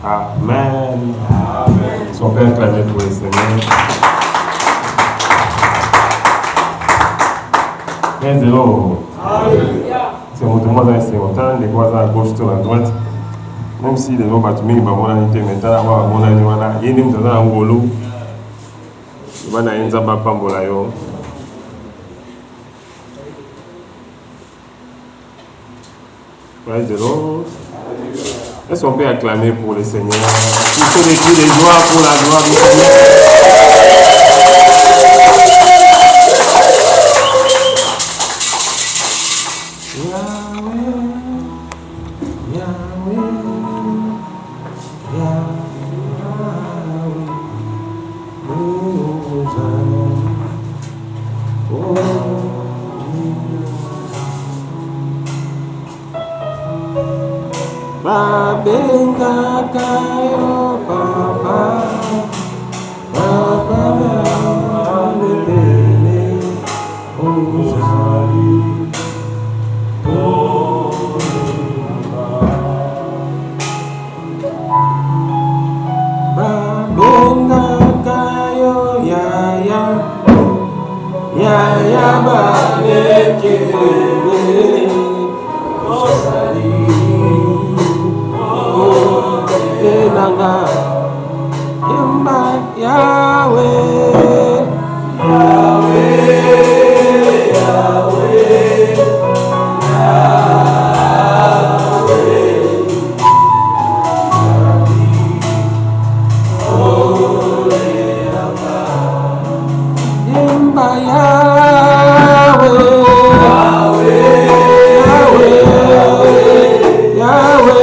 Amen. Amen. Son Père acclamé pour le Seigneur. Praise the Lord. C'est mon demande à Seigneur. Les voisins à gauche sur la droite. Même si les gens battent mais mon anité maintenant avoir mon année voilà. Il y a une dans Angolo. Il va na enza ba pambola yo. Praise the Lord. Est-ce qu'on peut acclamer pour le Seigneur? Tous les cris de joie pour la gloire du Seigneur. Babenga kayo papa, papa alele ozali, babenga kayo yaya, yaya balekele ozali. Nanga Yamba Yahweh, Yahweh, Yahweh, Yahweh, Yamba Yahweh, Yahweh, Yahweh.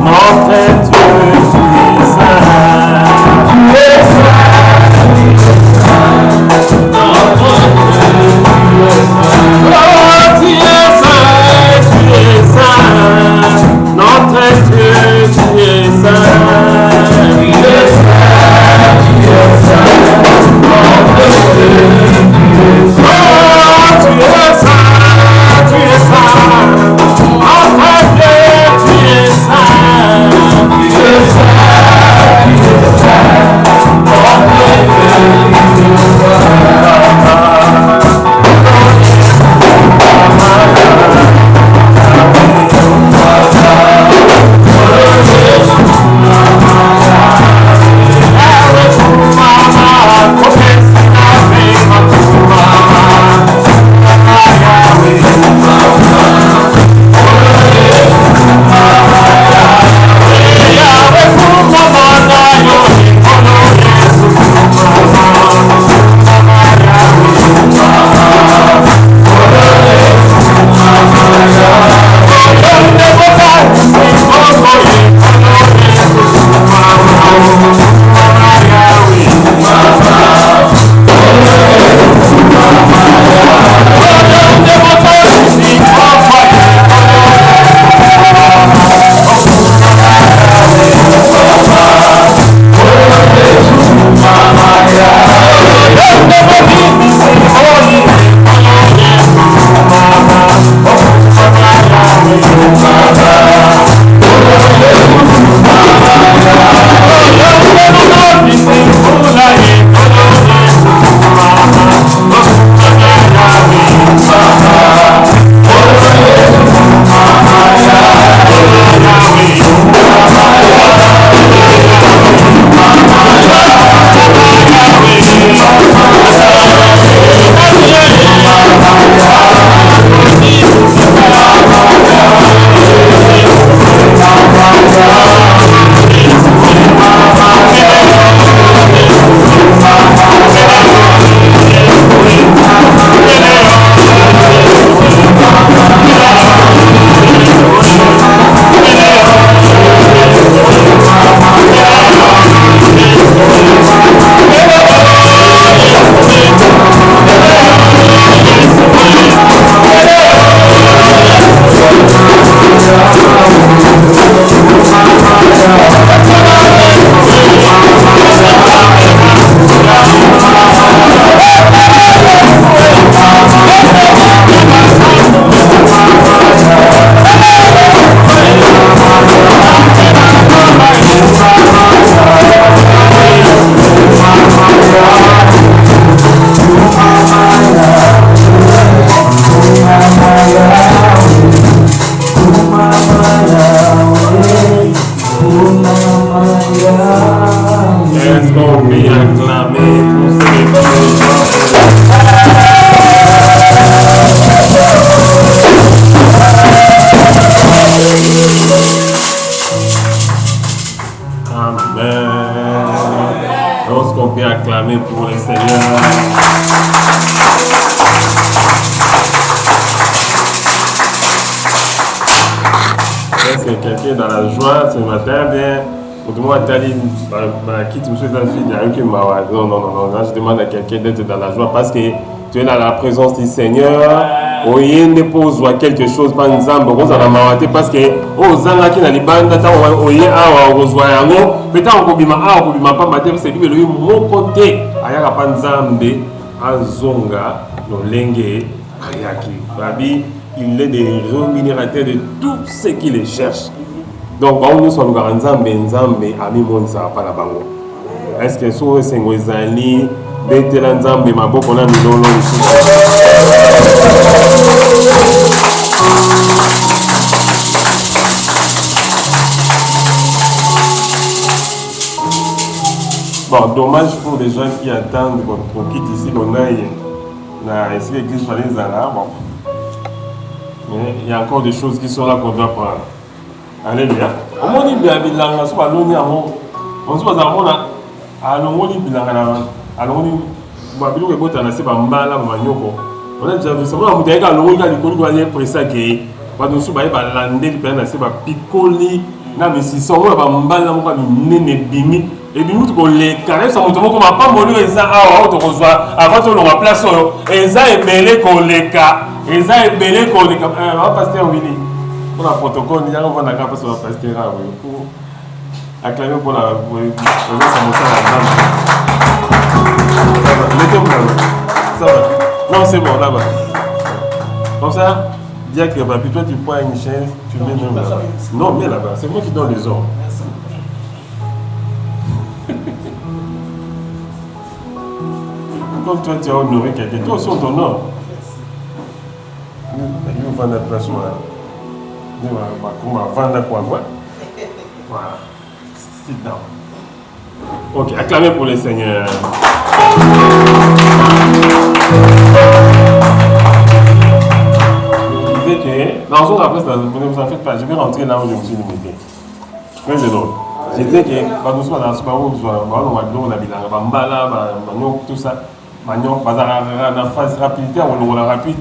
Notre Dieu, tu es saint. et acclamer pour célébrer les gens. Amen. Lorsqu'on peut acclamer pour le Seigneur. C'est quelqu'un dans la joie ce matin, bien. Pour moi, qui tu me souhaites la fille, il y a un qui m'a dit non, je demande à quelqu'un d'être dans la joie parce que tu es dans la présence du Seigneur. Oye ne pose quelque chose par exemple, on a maraté parce que zanga qui n'a les bandes, oye a rejoint yango, peut-être on bima pas matin, c'est lui le mon côté, aya pas nzambe azonga no lenge ayaki. Babi, il est des rémunérateurs de tout ce qui les cherche. Donc, nous sommes nzambe ami monde ça pas la bango. Est-ce que so sengo ezali betela nzambe maboko na milolo ici? Bon, dommage pour les gens qui attendent qu'on quitte ici, qu'on aille dans l'église Valais-Zala. Bon. Mais il y a encore des choses qui sont là qu'on doit prendre. Alléluia. On m'a dit bien bilanga so baloni amo. On se passe à mona. Alors on dit bilanga na. Alors on dit ba biloko ebota na se ba mbala manyoko. On a déjà vu ça. On m'a dit ka longi ka likoli ko aller pressa ke. Ba no so ba ba landeli pe na se ba pikoli na misisi. On ba mbala mo ka minene bimi. Et puis nous ko le carré ça moto ko ma pa moni eza awa to ko zwa avant to longa place oyo. Eza ebele ko leka. Eza ebele ko leka. Pasteur Willy. Pour le protocole, il y a un peu de cas sur la pasteur pour acclamer pour la mettez-vous là-bas. Ça va. Non, c'est bon, là-bas. Comme ça, bien que puis toi tu prends une chaise, tu mets même là-bas. Non, mets là-bas. C'est moi qui donne les ordres. Comme toi tu as honoré quelqu'un, toi aussi on t'honore. Nous vendons la place là. Voilà. Sit down. Ok, acclamez pour le Seigneur. Je disais que dans son après, ne vous en faites pas, je vais rentrer là où je me suis limité. Praise the Lord. Je disais que nous sommes dans ce moment où on a tout ça, la phase rapidité, on l'a rapide,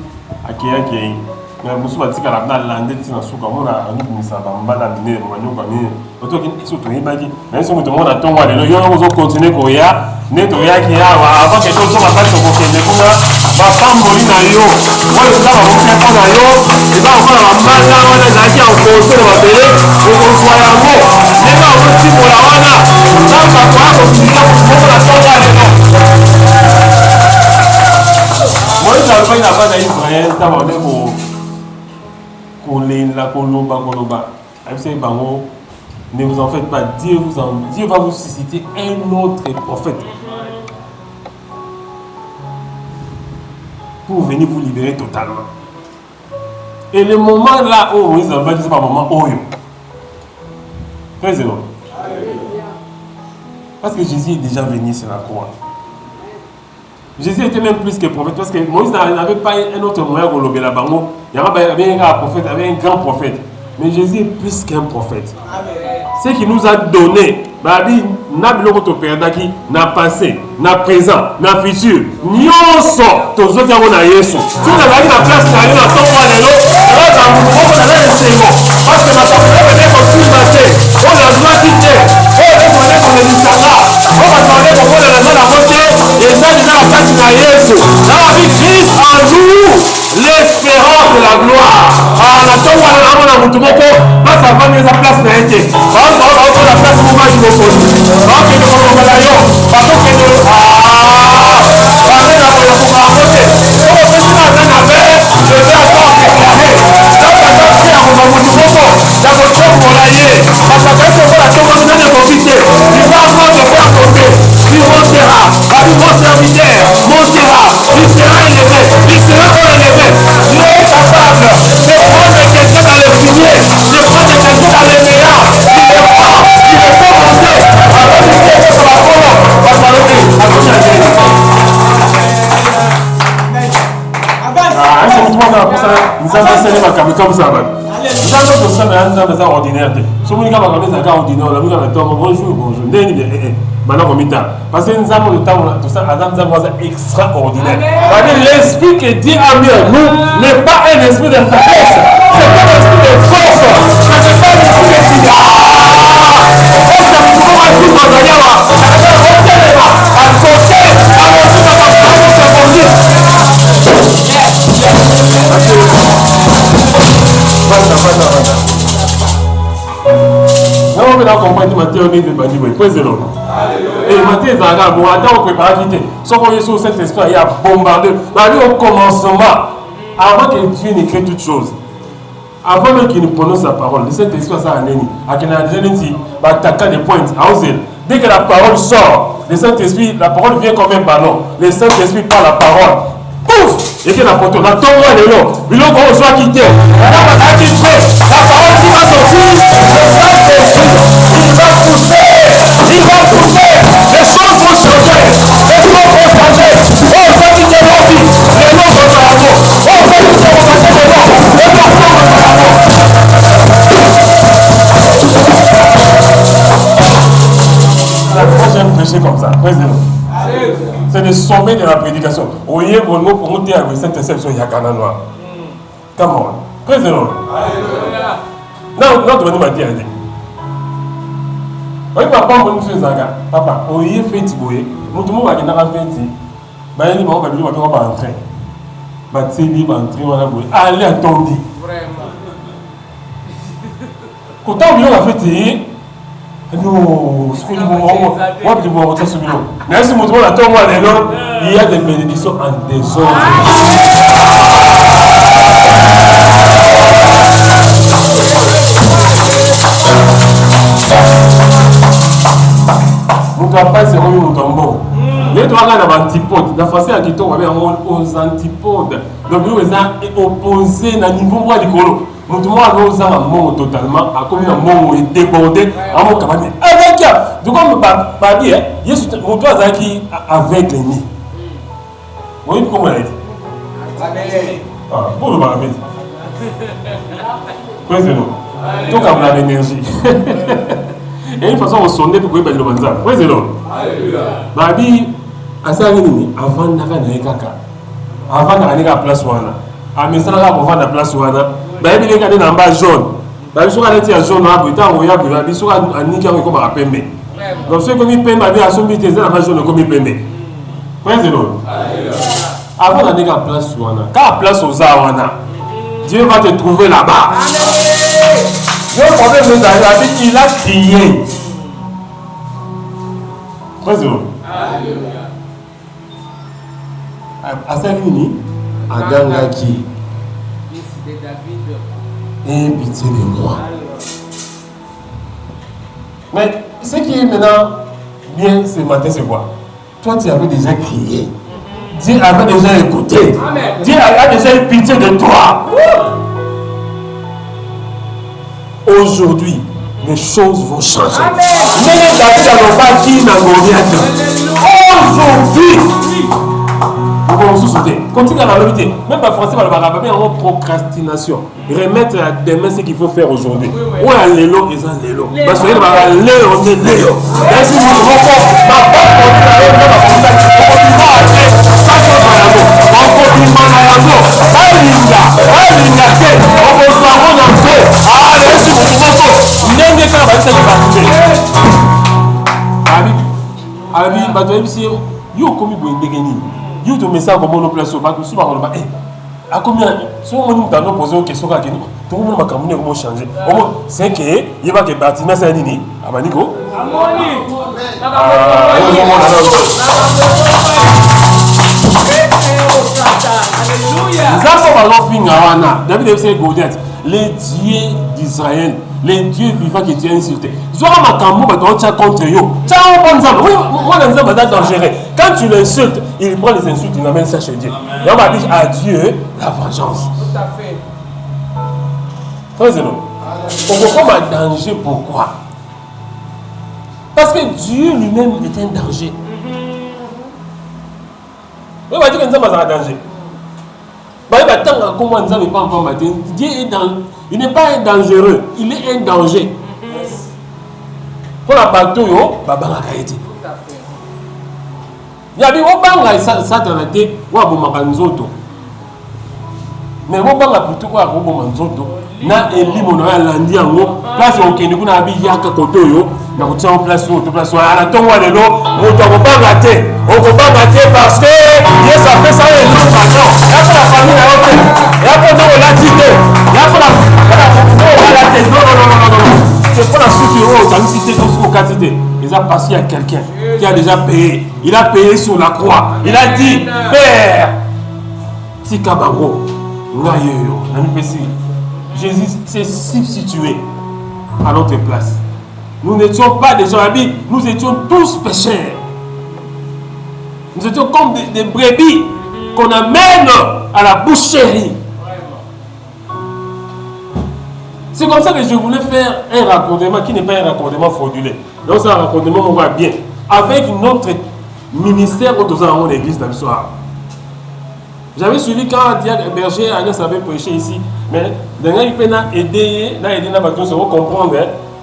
mais nous sommes à la lande de Tinasuka, on a un nous sommes en bas de l'année, on a si on demande à ton roi, les gens vont continuer à courir, nettoyer qui a avant que tout soit pas sur vos pieds, mais papa mourir dans l'eau, moi je dois vous faire dans l'eau, et va encore en bas là, on a qui en conseil de m'appeler, et qu'on soit à mot, les gens vont dire pour la wana, ça va pas continuer pour la tombe à l'élan. Moi je n'avais pas une affaire d'Israël, d'abord pour Koloba. Ne vous en faites pas, Dieu va vous susciter un autre prophète pour venir vous libérer totalement. Et le moment là où Moïse a dit, c'est pas le moment où il parce que Jésus est déjà venu sur la croix. Jésus était même plus que prophète parce que Moïse n'avait pas un autre moyen pour l'obéir là-bas. Il y avait un prophète, avait un grand prophète. Mais Jésus est plus qu'un prophète. Ce qu'il nous a donné, n'a passé, n'a présent, n'a futur. Nous sommes tous ceux qui ont na Yesu. Si on a la place na Yesu, on va aller parce que ma famille est comme passé. On a besoin quitter. On a besoin de l'Israël. On va demander comment on a la beauté. Et ça, nous a la place na Yesu. Dans la vie, Christ en nous, l'espérance de la gloire. Ah, la tombe on a mutu moko. Pas ça va mettre la place na été. On la place pour moi du moko. Donc nous on va là yo. Parce que il nzambe asali makambo comme ça bana nzambe tosala nzambe eza ordinaire te somonika makambo ezalaka ordinaire olobika na ntongo bonjour ndeni bien bana komita parce que nzambe otambola aza nzambe aza extraordinaire l'esprit que Dieu a mis en nous n'est pas un esprit de faiblesse, c'est pas un esprit de force, c'est pas un esprit de non, mais là, on va dire Matthieu, on est de Baniboy. Présent. Et Matthieu, Zaga, bon, attends, on prépare quitter. Sauf qu'on est sur cet esprit, il y a bombardé. La vie au commencement, avant que Dieu n'écrit toutes choses, avant même qu'il ne prononce sa parole, le Saint-Esprit, ça a un ennemi. À qui n'a déjà dit, attaquant des pointes, à oser. Dès que la parole sort, le Saint-Esprit, la parole vient comme un ballon. Le Saint-Esprit parle la parole. Pouf! Et que la porte, on attend moi les lots. Mais l'autre, on soit quitté. La parole qui va sortir, le Saint-Esprit, il va pousser. Les choses vont changer. Les choses vont changer. Oh, ça qui est l'envie. Les noms sont dans la peau. Oh, ça qui est l'envie. Les noms sont dans la peau. La prochaine prêcher comme ça. Président. C'est le sommet de la prédication. Oye, bon, nous pour monter avec cette exception, il y a qu'un noir. Come on. Président. Non, tu vas nous dire. Oui, papa, mon monsieur Zaga. Papa, oye, fait boye. Nous tout le monde va gagner la fête. Bah, il va entrer. Bah, tu sais, va entrer, on va boye. Allez, attendez. Vraiment. Quand on va fêter, non, ce que nous avons, on va dire, on va se mettre. Mais si nous avons attends moi les noms, il y a des bénédictions en désordre. Mon papa c'est remis mon tombeau. Les trois gars dans l'antipode, la façon à qui on va aux antipodes. Donc nous sommes opposés à niveau moi du colo. Nous devons nous en monde totalement, à comme un monde est débordé, à mon camarade. Avec ça, donc comme pas dire, il y a mon toit qui avec l'ennemi. Vous voyez comment elle dit? Ah, pour le barabé. Président, tout comme l'énergie. Et une façon de sonner pour que le banza. Président. Babi, à ça, avant d'aller kaka. Avant d'aller à la place wana. À mes salariés pour vendre la place wana. Babi les gars dans bas jaune. Babi sur la tête jaune là, putain, on y a babi sur un nika comme à pembe. Donc ceux qui pembe babi à son bité dans la jaune comme pembe. Président. Avant d'aller à la place wana. Quand la place aux wana, Dieu va te trouver là-bas. Le problème de David, il a crié. Président. À Saint-Denis, à Gangaki. Et pitié de moi. Mais ce qui est maintenant bien ce matin, c'est quoi? Toi, tu avais déjà crié. Dieu avait déjà écouté. Dieu a déjà eu pitié de toi. Aujourd'hui, les choses vont changer. Aujourd'hui, continue à la vérité. Même pas français, mais en procrastination. Remettre à demain ce qu'il faut faire aujourd'hui. Ou à l'élo, ils ont l'élo. Parce que l'élo, on est l'élo. Merci you to message comme on place au bac sous par le bas à combien si on nous donne poser une question tout le monde va comment changer c'est que il va que bâtiment ça nini abaniko les dieux d'Israël, les dieux vivants qui tiennent sur terre. Contre eux. Dangereux. Quand tu l'insultes, il prend les insultes, il amène ça chez Dieu. Et on va dire à Dieu la vengeance. Tout à fait. Frère, on peut comme un danger, pourquoi? Parce que Dieu lui-même est un danger. On va dire que nous sommes un danger. attends comment nous n'avons pas encore matin. Dieu est il n'est pas un dangereux, il est un danger. Pour la bateau, babanga kaiti. Yabi obanga satana te wa bomaka nzoto. Mais obanga plutôt wa bomaka nzoto. Na elimo na landi yango place okende kuna abi yaka kotoyo na kotia en place au place ala tongo lelo moto obanga te parce que Yesu a fait ça et nous pardon ya pour la famille na yote ya pour nous la cité ya pour la tête non c'est pour la suite dans cité comme quantité ils ont passé à quelqu'un qui a déjà payé, il a payé sur la croix, il a dit Père tika bango ngayeyo nami pesi. Jésus s'est substitué à notre place. Nous n'étions pas des gens habits, nous étions tous pécheurs. Nous étions comme des brebis qu'on amène à la boucherie. C'est comme ça que je voulais faire un raccordement qui n'est pas un raccordement frauduleux. Donc c'est un raccordement, on voit bien. Avec notre ministère au de l'église dans le soir. J'avais suivi quand Berger Agnès avait prêché ici, mais dernièrement il peut aider, à comprendre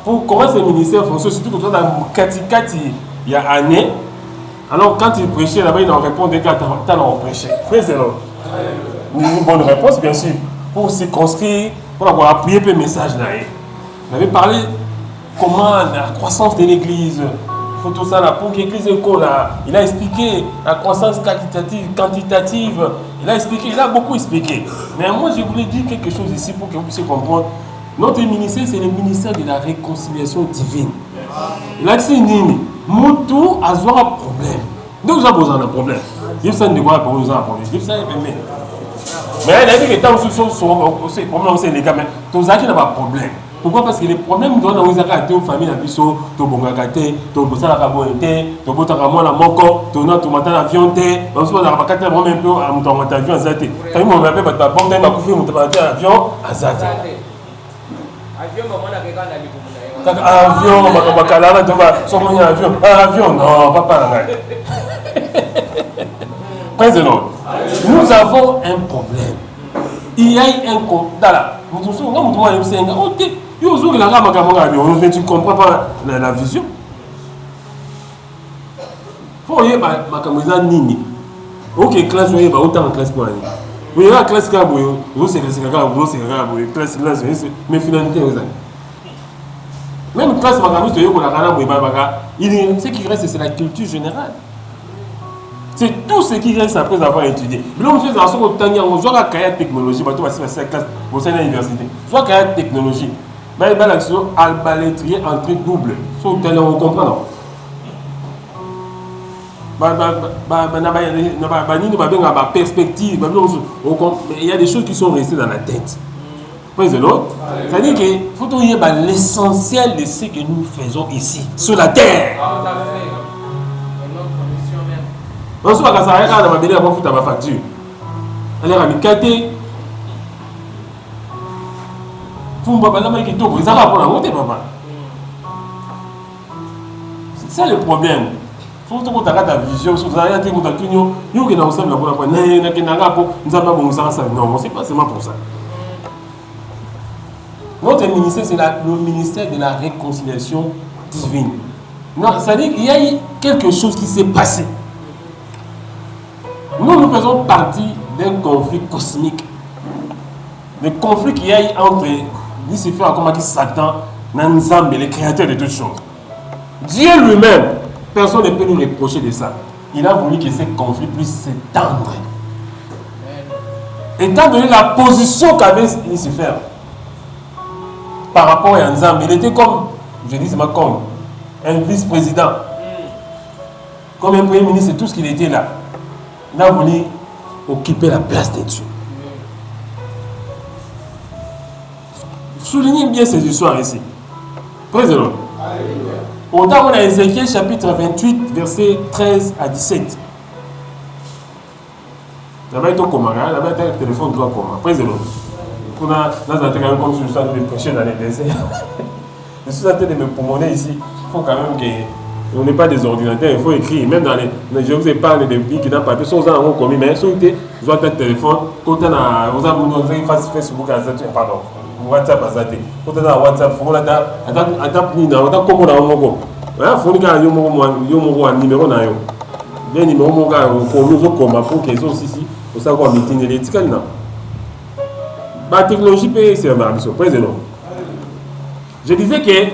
pour comment ce ministère fonctionne, surtout quand on a Katikati il y a année. Alors quand il prêchait là-bas, il en répondait quand tu as prêché. C'est une bonne réponse, bien sûr, pour circonscrire, pour avoir appuyé le message là. Il avait parlé comment la croissance de l'église. Tout ça là, pour que l'église école là, il a expliqué la croissance quantitative, il a beaucoup expliqué. Mais moi je voulais dire quelque chose ici pour que vous puissiez comprendre. Notre ministère, c'est le ministère de la réconciliation divine. Il a dit Nini, Moutou a un problème. Nous avons besoin d'un problème. Il faut de voir pour nous un problème. Il faut ça mais il a dit que tant que c'est problème c'est les gars, mais tous ça qui n'a pas de problème. Pourquoi? Parce que les problèmes dans nos familles, tu bongakate, tu bosala kaboete, tu botaka mwana moko, tu na tu matin avion té, on se pose à bakate vraiment un peu à monter en avion azate. Quand on m'appelle ba bombe dans ma couffée monter en avion azate. Avion maman na keka na lipo. Avion bakala na toba somo nya avion non papa na. Président, nous avons un problème. Il y a un là. Nous sommes tu comprends pas la vision. Pour y avoir nini. Ok, classe, vous autant en classe pour aller. Vous avez la classe qui a vous c'est classe, mais finalité, vous avez. Même classe, ce qui reste, c'est la culture générale. C'est tout ce qui reste après avoir étudié. Mais là, monsieur, on joue à la technologie, on va passer classe au sein de l'université. Soit la technologie, mais l'action à balettrier en truc double. Soit on comprend. Perspective, il y a des choses qui sont restées dans la tête. C'est-à-dire qu'il faut trouver l'essentiel de ce que nous faisons ici, sur la terre. On se voit que ça arrive à la pour foutre ma facture. Elle a mis 4 c'est le problème. Il faut que tu aies ta vision. Non, c'est pas seulement pour ça. Notre ministère, c'est le ministère de la réconciliation divine. C'est-à-dire qu'il y a eu quelque chose qui s'est passé. Nous faisons partie d'un conflit cosmique. Le conflit qu'il y a eu entre Lucifer et Satan, Nanzambe, le créateur de toutes choses. Dieu lui-même, personne ne peut nous reprocher de ça. Il a voulu que ce conflit puisse s'étendre. Étant donné la position qu'avait Lucifer par rapport à Nzambe, il était comme, je dis comme un vice-président, comme un premier ministre, c'est tout ce qu'il était là. Il a voulu occuper la place de Dieu. Soulignez bien ces histoires ici. Président. Autant on a Ézéchiel chapitre 28, versets 13 à 17. Là-bas, il y a un téléphone de toi comme président. On a comme je suis en train de prêcher dans les déserts. Je suis en train de me promener ici. Il faut quand même que. On n'est pas des ordinateurs, il faut écrire. Même dans les. Je vous ai parlé de billes qui n'ont pas de choses en commis, mais Vous avez un téléphone, quand vous avez Facebook, pardon, WhatsApp, quand vous avez WhatsApp, vous avez un numéro. Les numéros pour qu'ils ont ici, pour savoir meeting les la technologie peut servir à monsieur président. Je disais que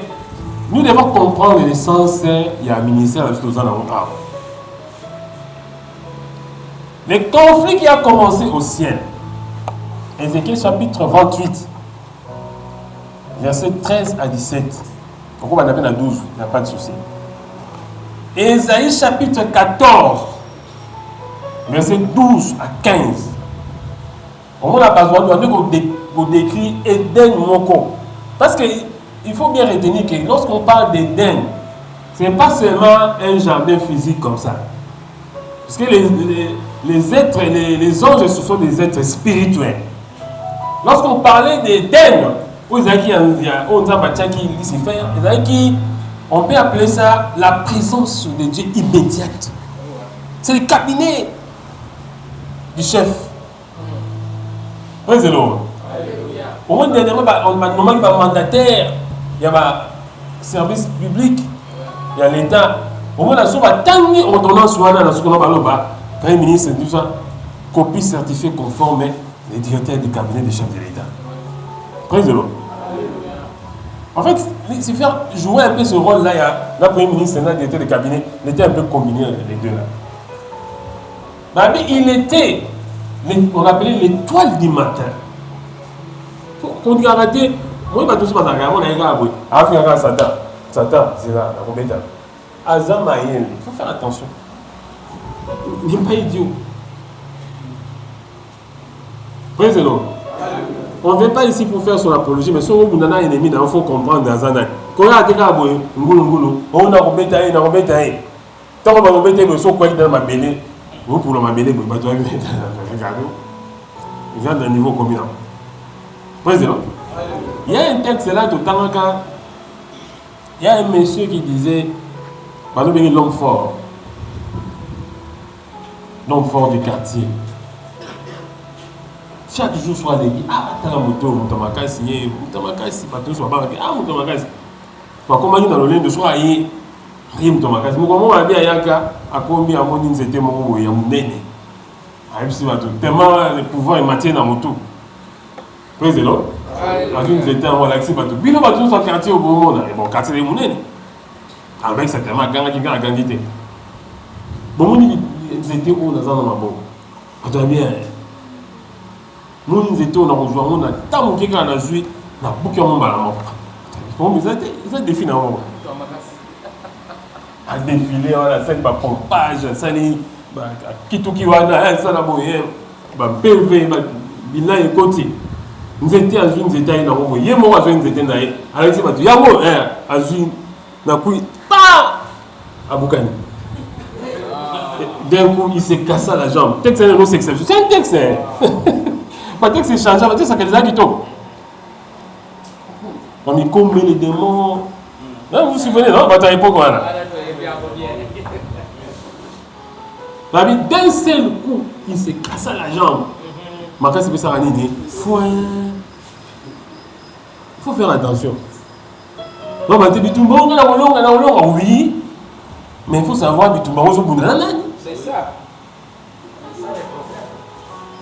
nous devons comprendre l'essence, il y a un ministère de tout ça dans notre art. Le conflit qui a commencé au ciel, Ézéchiel chapitre 28, versets 13 à 17. Pourquoi on appelle à 12? Il n'y a pas de souci. Ésaïe chapitre 14, versets 12 à 15. On a besoin de décrire Éden Moko. Parce qu'il faut bien retenir que lorsqu'on parle d'Éden, ce n'est pas seulement un jardin physique comme ça. Parce que les êtres, les anges, ce sont des êtres spirituels. Lorsqu'on parlait d'Éden, on peut appeler ça la présence de Dieu immédiate. C'est le cabinet du chef. Praise the Lord. Au moins, dernièrement, on a nommé un mandataire, il y a un service public, il y a l'État. Au moins, on a tant de ordonnances sur le Premier ministre, tout ça, copie certifiée conforme les directeurs du cabinet du chef de l'État. Praise the Lord. En fait, c'est faire jouer un peu ce rôle-là. Il y a le Premier ministre et le directeur de cabinet, il était un peu combiné les deux là. Mais il était, on appelait l'étoile du matin. Quand on dit arrêter, moi je ne sais pas si on a un gars, Satan, c'est là, il faut faire attention. Il n'est pas idiot. Praise the Lord. On ne vient pas ici pour faire son apologie, mais si on a un ennemi, il faut comprendre dans un an. Quand on a des gars, on a rebêté, tant qu'on va rebêter, on va quoi dans ma belle. Vous pour ma belle, vous regardez. Il vient d'un niveau combien? Président. Il y a un texte là, tout temps, il y a un monsieur qui disait, l'homme fort du quartier. Chaque jour, soit les t'as la moto, t'as signé, pas tout soit pas, comment il dans le ligne de soi, il comment on a bien Yaka, à combien à mon c'était mon nene. Tellement le pouvoir est matière dans moto. Président, à une c'était en l'accès, bilo bateau soit quartier au bon monde, et bon, quartier de mon nene. Avec cette tellement qui a gagné. Bon, ils étaient où dans un homme bon. Bien. Nous étions on a rejoint, on a tant de gens qui ont joué, on a beaucoup de gens qui ils ont défilé dans le monde. À défiler, on a fait un pompage, ça n'est pas Kitukiwana, ça n'a pas été PV, bilan et côté. Nous étions à jouer, nous étions dans le monde. Il y a moi à jouer, nous étions dans le monde. Alors, il y a moi à jouer, n'a pas à Boukani. D'un coup, il s'est cassé la jambe. Texte, c'est un autre exception. C'est un texte. Peut-être que c'est changeant, peut-être que c'est des habitants. On est comme les démons. Non, vous vous souvenez, non? Bah, t'as époque, voilà. D'un seul coup, il s'est cassé la jambe. Maintenant, c'est ça, il faut faire attention. Non, bah, oui, mais il faut savoir que tout le monde c'est ça.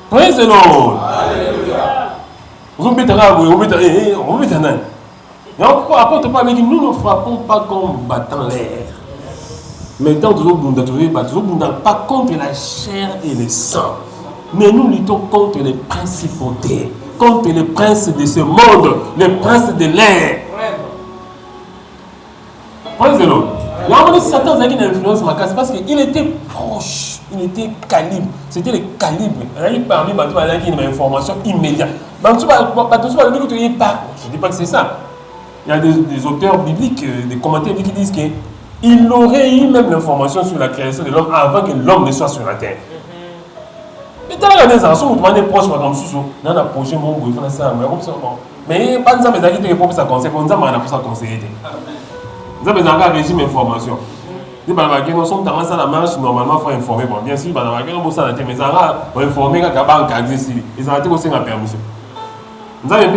Praise the Lord. Nous ne frappons pas comme battant l'air. Mais tant pas contre la chair et le sang. Mais nous luttons contre les principautés, contre les princes de ce monde, les princes de l'air. Praise the Lord. Satan a une influence parce qu'il était proche, il était calibre. C'était le calibre. Parmi les gens qui ont une information immédiate. Je ne dis pas que c'est ça. Il y a des auteurs bibliques, des commentaires bibliques qui disent qu'il aurait eu même l'information sur la création de l'homme avant que l'homme ne soit sur la terre. Mais dans les enfants, on est proche, par exemple, on a un projet, mais pas de ça, mais ça conseille, on a pour ça conseiller. Nous avons un régime d'information. Nous sommes dans la marche, normalement, il faut informer. Bon, bien sûr, mais ça va informer quand on va encadrer ici. Ils ont été aussi la permission. Nous avons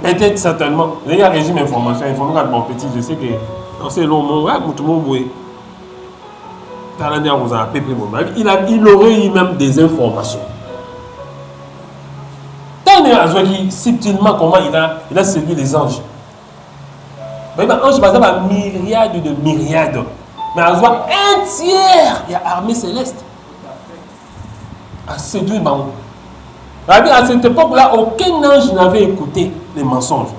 peut-être certainement, il y a un régime d'information, informer bon petit, je sais que c'est long, tout le monde il aurait eu même des informations. Tant que subtilement comment il a séduit les anges. Mais ange, par exemple, myriades de myriades. Mais à voit un tiers, il y a armée céleste. À séduire Bango. À cette époque-là, aucun ange n'avait écouté les mensonges.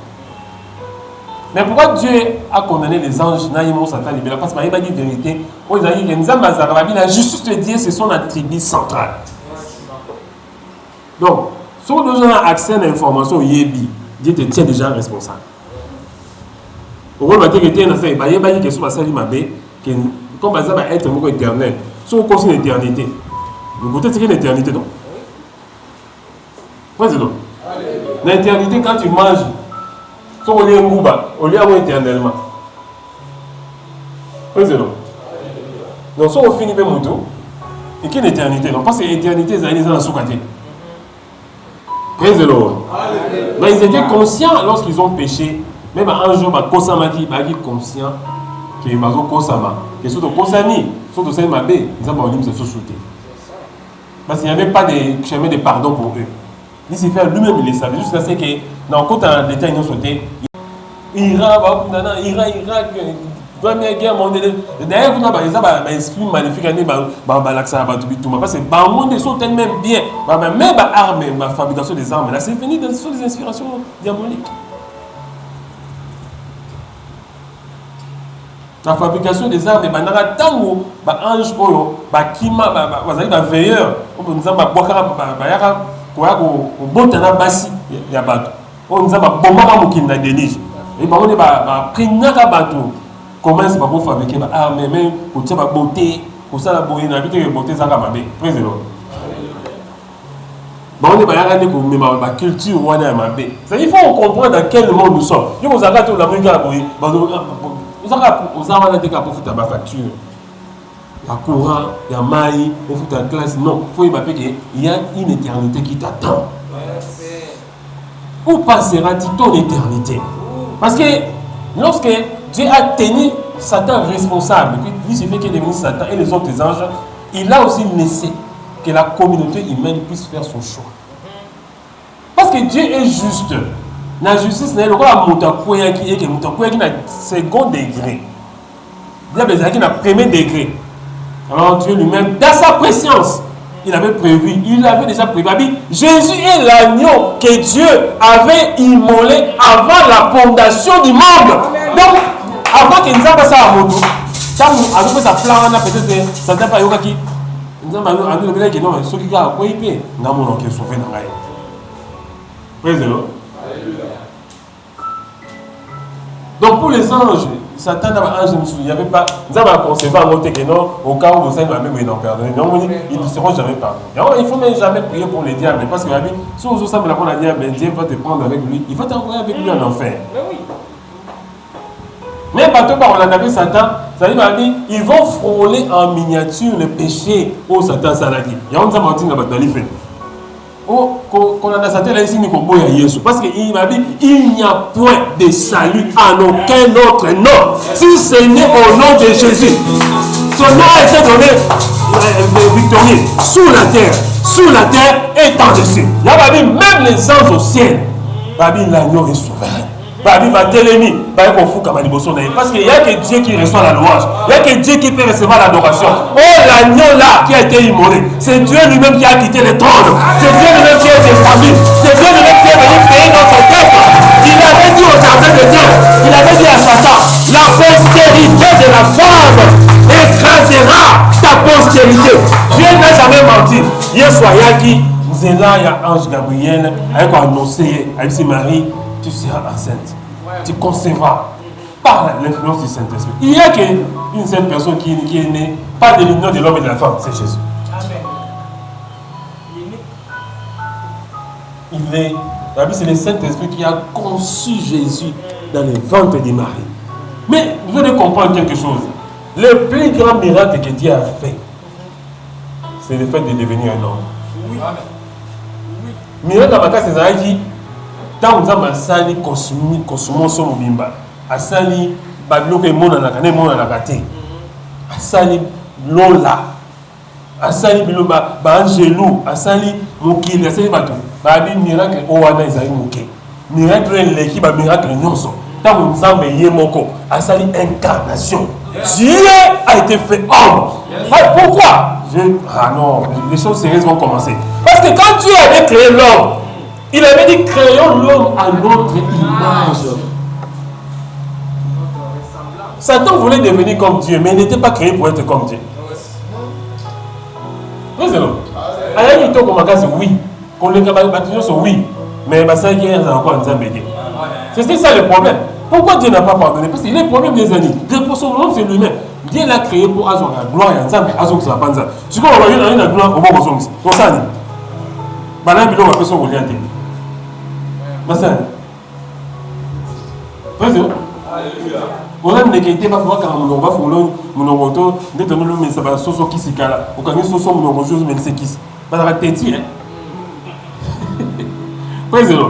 Mais pourquoi Dieu a condamné les anges? Parce qu'il m'a dit la vérité. La justice de Dieu, c'est son attribut central. Donc, si on a accès à l'information, Dieu te tient déjà responsable. Au rôle de Dieu, comme par exemple être éternel. Si on considère l'éternité, vous goûtez ce qu'est l'éternité, non? Président. L'éternité, quand tu manges, si on est un gouba, on est éternellement. Président. Donc, si on finit par moto, et qu'il y a l'éternité, non? Parce que l'éternité, c'est dans la soukate. Président. Mais ils étaient conscients lorsqu'ils ont péché. Même un jour, ils sont conscients que ils ont consama. Que surtout consami, surtout c'est ma bé, ils ont se sous-souter. Parce qu'il n'y avait pas de chemin de pardon pour eux. Il s'est fait lui-même, il les savait. Jusqu'à ce que, dans le côté en détail, ils ont sauté. Irak, première guerre mondiale. D'ailleurs, vous avez un esprit magnifique, parce que le monde sont tellement bien. Même l'arme, la fabrication des armes, c'est venu sur des inspirations diaboliques. La fabrication des armes, tango, ange, kima, veilleur, comment c'est pas pour fabriquer des armes, mais pour la beauté, pour ça la beauté, beauté, ça va bien. Président. On est dans la culture, il faut comprendre dans quel monde nous sommes. Vous avez tout la musique à la beauté. Vous avez des factures. Il y a courant, il y a maïs, il faut la classe. Non, il faut qu'il y a une éternité qui t'attend. Où passera-t-il ton éternité? Parce que lorsque Dieu a tenu Satan responsable, puis lui, c'est fait qu'il est devenu Satan et les autres anges, il a aussi laissé que la communauté humaine puisse faire son choix. Parce que Dieu est juste. La justice n'est pas un second degré. Il y a besoin d'un premier degré. Alors Dieu lui-même, dans sa préscience, il avait prévu, il avait déjà prévu. Jésus est l'agneau que Dieu avait immolé avant la fondation du monde. Donc, avant qu'il nous ait passé à Moto, quand on a fait sa plan, peut-être ça n'a pas eu qui. Nous avons dit que non, ceux qui ont quoi il paye, nous avons sauvé dans la vie. Président. Donc pour les anges, Satan n'a ange, il n'y avait pas. Nous avons concevoir en côté que non, au cas où vous avez même pardonné. Non, ils ne seront jamais pardonnés. Il ne faut même jamais prier pour les diables. Parce que si vous savez la diable, Dieu va te prendre avec lui. Il va t'envoyer avec lui en enfer. Mais quand on a appelé Satan, ça dit, ils vont frôler en miniature le péché au Satan Saladi. Il y a un Satan dans le fait. Quand on a Satan là ici, parce qu'il m'a dit, il n'y a point de salut en aucun autre nom. Si ce n'est au nom de Jésus, son nom a été donné victorieux sous la terre et en dessus. Il y a même les anges au ciel. L'agneau est souverain. Parce qu'il n'y a que Dieu qui reçoit la louange. Il n'y a que Dieu qui peut recevoir l'adoration. Oh, l'agneau là qui a été immolé, c'est Dieu lui-même qui a quitté le trône. C'est Dieu lui-même qui est descendu. C'est Dieu lui-même qui est venu payer notre dette. Il avait dit au jardin de Dieu, il avait dit à Satan, la postérité de la femme écrasera ta postérité. Dieu n'a jamais menti. Hier soir, il y a qui Zéla, il y a Ange Gabriel, avec annoncé, avec ses maris. Tu seras enceinte. Tu concevras par l'influence du Saint-Esprit. Il n'y a qu'une seule personne qui est née, pas de l'union de l'homme et de la femme, c'est Jésus. La Bible, c'est le Saint-Esprit qui a conçu Jésus dans le ventre de Marie. Mais vous devez comprendre quelque chose. Le plus grand miracle que Dieu a fait, c'est le fait de devenir un homme. Oui. Miracle à ma cas, c'est Aïki. Tant que nous sali consommons son mobimba. Asali, badlo que mon anakane, mon anakate. Asali, lola. Asali, biloba, angelou. Asali, mokili. Asali, bato. Babi, miracle, owana, isali, moké. Miracle, l'équipe, miracle, nyonso. Tant que nous avons yé moko. Asali, incarnation. Dieu a été fait homme. Pourquoi? Ah non, les choses sérieuses vont commencer. Parce que quand Dieu avait créé l'homme, il avait dit créons l'homme à notre image. Satan voulait devenir comme Dieu, mais il n'était pas créé pour être comme Dieu. Oui, c'est non. Aïe, il comme oui. Qu'on les bâtiments sont oui. Mais ça y est, encore un zambédé. C'est ça le problème. Pourquoi Dieu n'a pas pardonné? Parce qu'il y a le problème des années. Pour son nom, c'est lui-même. Dieu l'a créé pour avoir la gloire et ensemble, Azok ça panza. Tu vois, on va y la gloire au bon sens. Pour ça, ni. Bana bilo va personne relié. Massa. Vas-y. Alléluia. On a une qualité pas voir quand on va follow mon roto, dès que nous mais ça va soso qui s'y cala. Au cas où soso mon roto mais c'est qui. Pas la tête hein. Vas-y. Alléluia.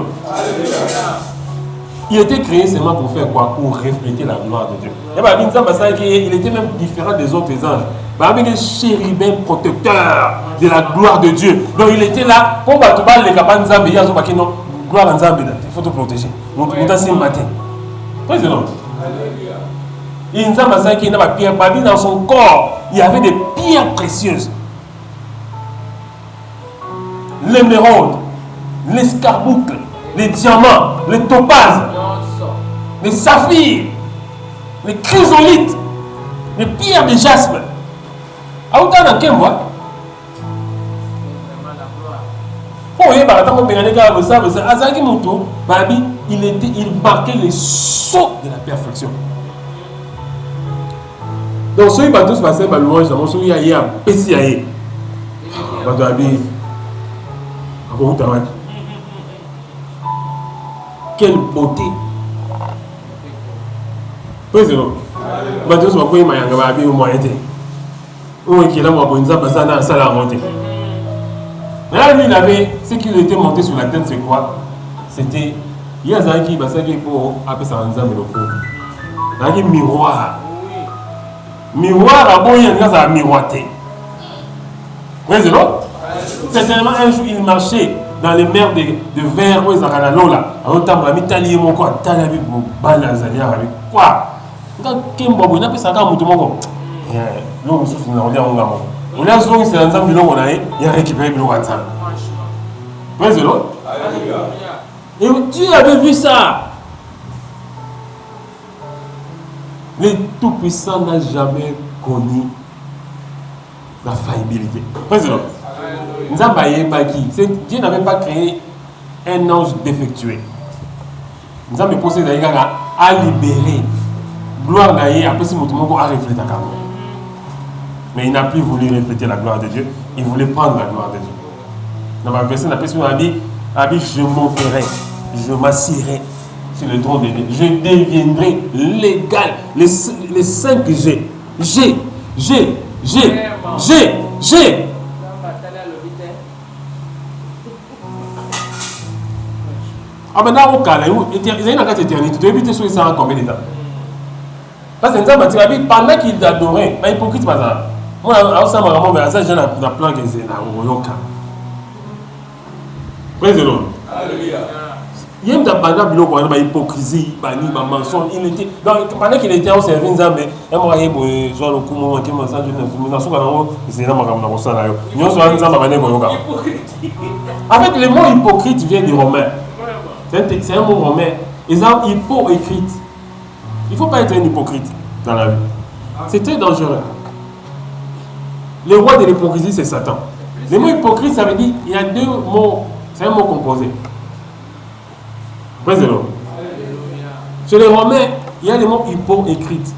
Il était créé seulement pour faire quoi? Pour refléter la gloire de Dieu. Il était même différent des autres anges. Il était chérubin protecteur de la gloire de Dieu. Donc il était là pour battre les capanes Zambé. Il y a un non gloire en Zambé. Il faut te protéger. Nous avons un matin. Président. Il n'a pas pierre. Dans son corps, il y avait des pierres précieuses. L'émeraude, l'escarboucle, les diamants, les topazes, les saphirs, les chrysolites, les pierres de jaspe. À autant dans quel mois? Il marquait les sauts de la perfection. Donc, ceux qui ont tous passé par louange, dans ceux qui ont passé quelle beauté! Président, Bateau soit quoi, il m'a dit au moins été. Où est-ce qu'il a monté dans la salle à monter? Mais là, lui, il avait ce qu'il était monté sur la tête, c'est quoi? C'était. Il y a un qui va s'agir pour appeler ça un zame de un miroir. Miroir, à bon, il y a un miroité. Président, certainement un jour, il marchait dans les mers de verre où ils ont la lola. En temps, il a mis mon corps, il a mis mon bal à Zania avec quoi? Quand Kimbo, il a fait ça quand il a l'homme sous une ordre en gamme. On a souvent c'est un ensemble de l'eau, il a récupéré le WhatsApp. Président. Et Dieu avait vu ça. Le Tout-Puissant n'a jamais connu la faillibilité. Président. Dieu n'avait pas créé un ange défectué. Nous avons posé à libérer. Gloire d'ailleurs, après si mon a reflété à Cameroun. Mais il n'a plus voulu refléter la gloire de Dieu. Il voulait prendre la gloire de Dieu. Dans ma version, la personne a dit je monterai, je m'assierai sur le trône de Dieu. Je deviendrai légal. Les 5 G. G. Ah ben là, au cas il y a une carte éternité. Tu veux éviter sur ça en combien de temps? Parce que pendant qu'il adorait, mais hypocrite par ça. Moi, ça m'a vraiment ça, j'ai un plan que c'est là, au Yoka. Président. Alléluia. Il y a une hypocrisie, une mensonge. Donc, pendant qu'il était au service, il y a un en fait, le mot hypocrite vient du romain. C'est un mot romain. Ils ont hypo-écrite. Il ne faut pas être un hypocrite dans la vie. C'est très dangereux. Le roi de l'hypocrisie, c'est Satan. Le mot hypocrite, ça veut dire il y a 2 mots. C'est un mot composé. Président. Chez les Romains, il y a le mot hypo-écrite.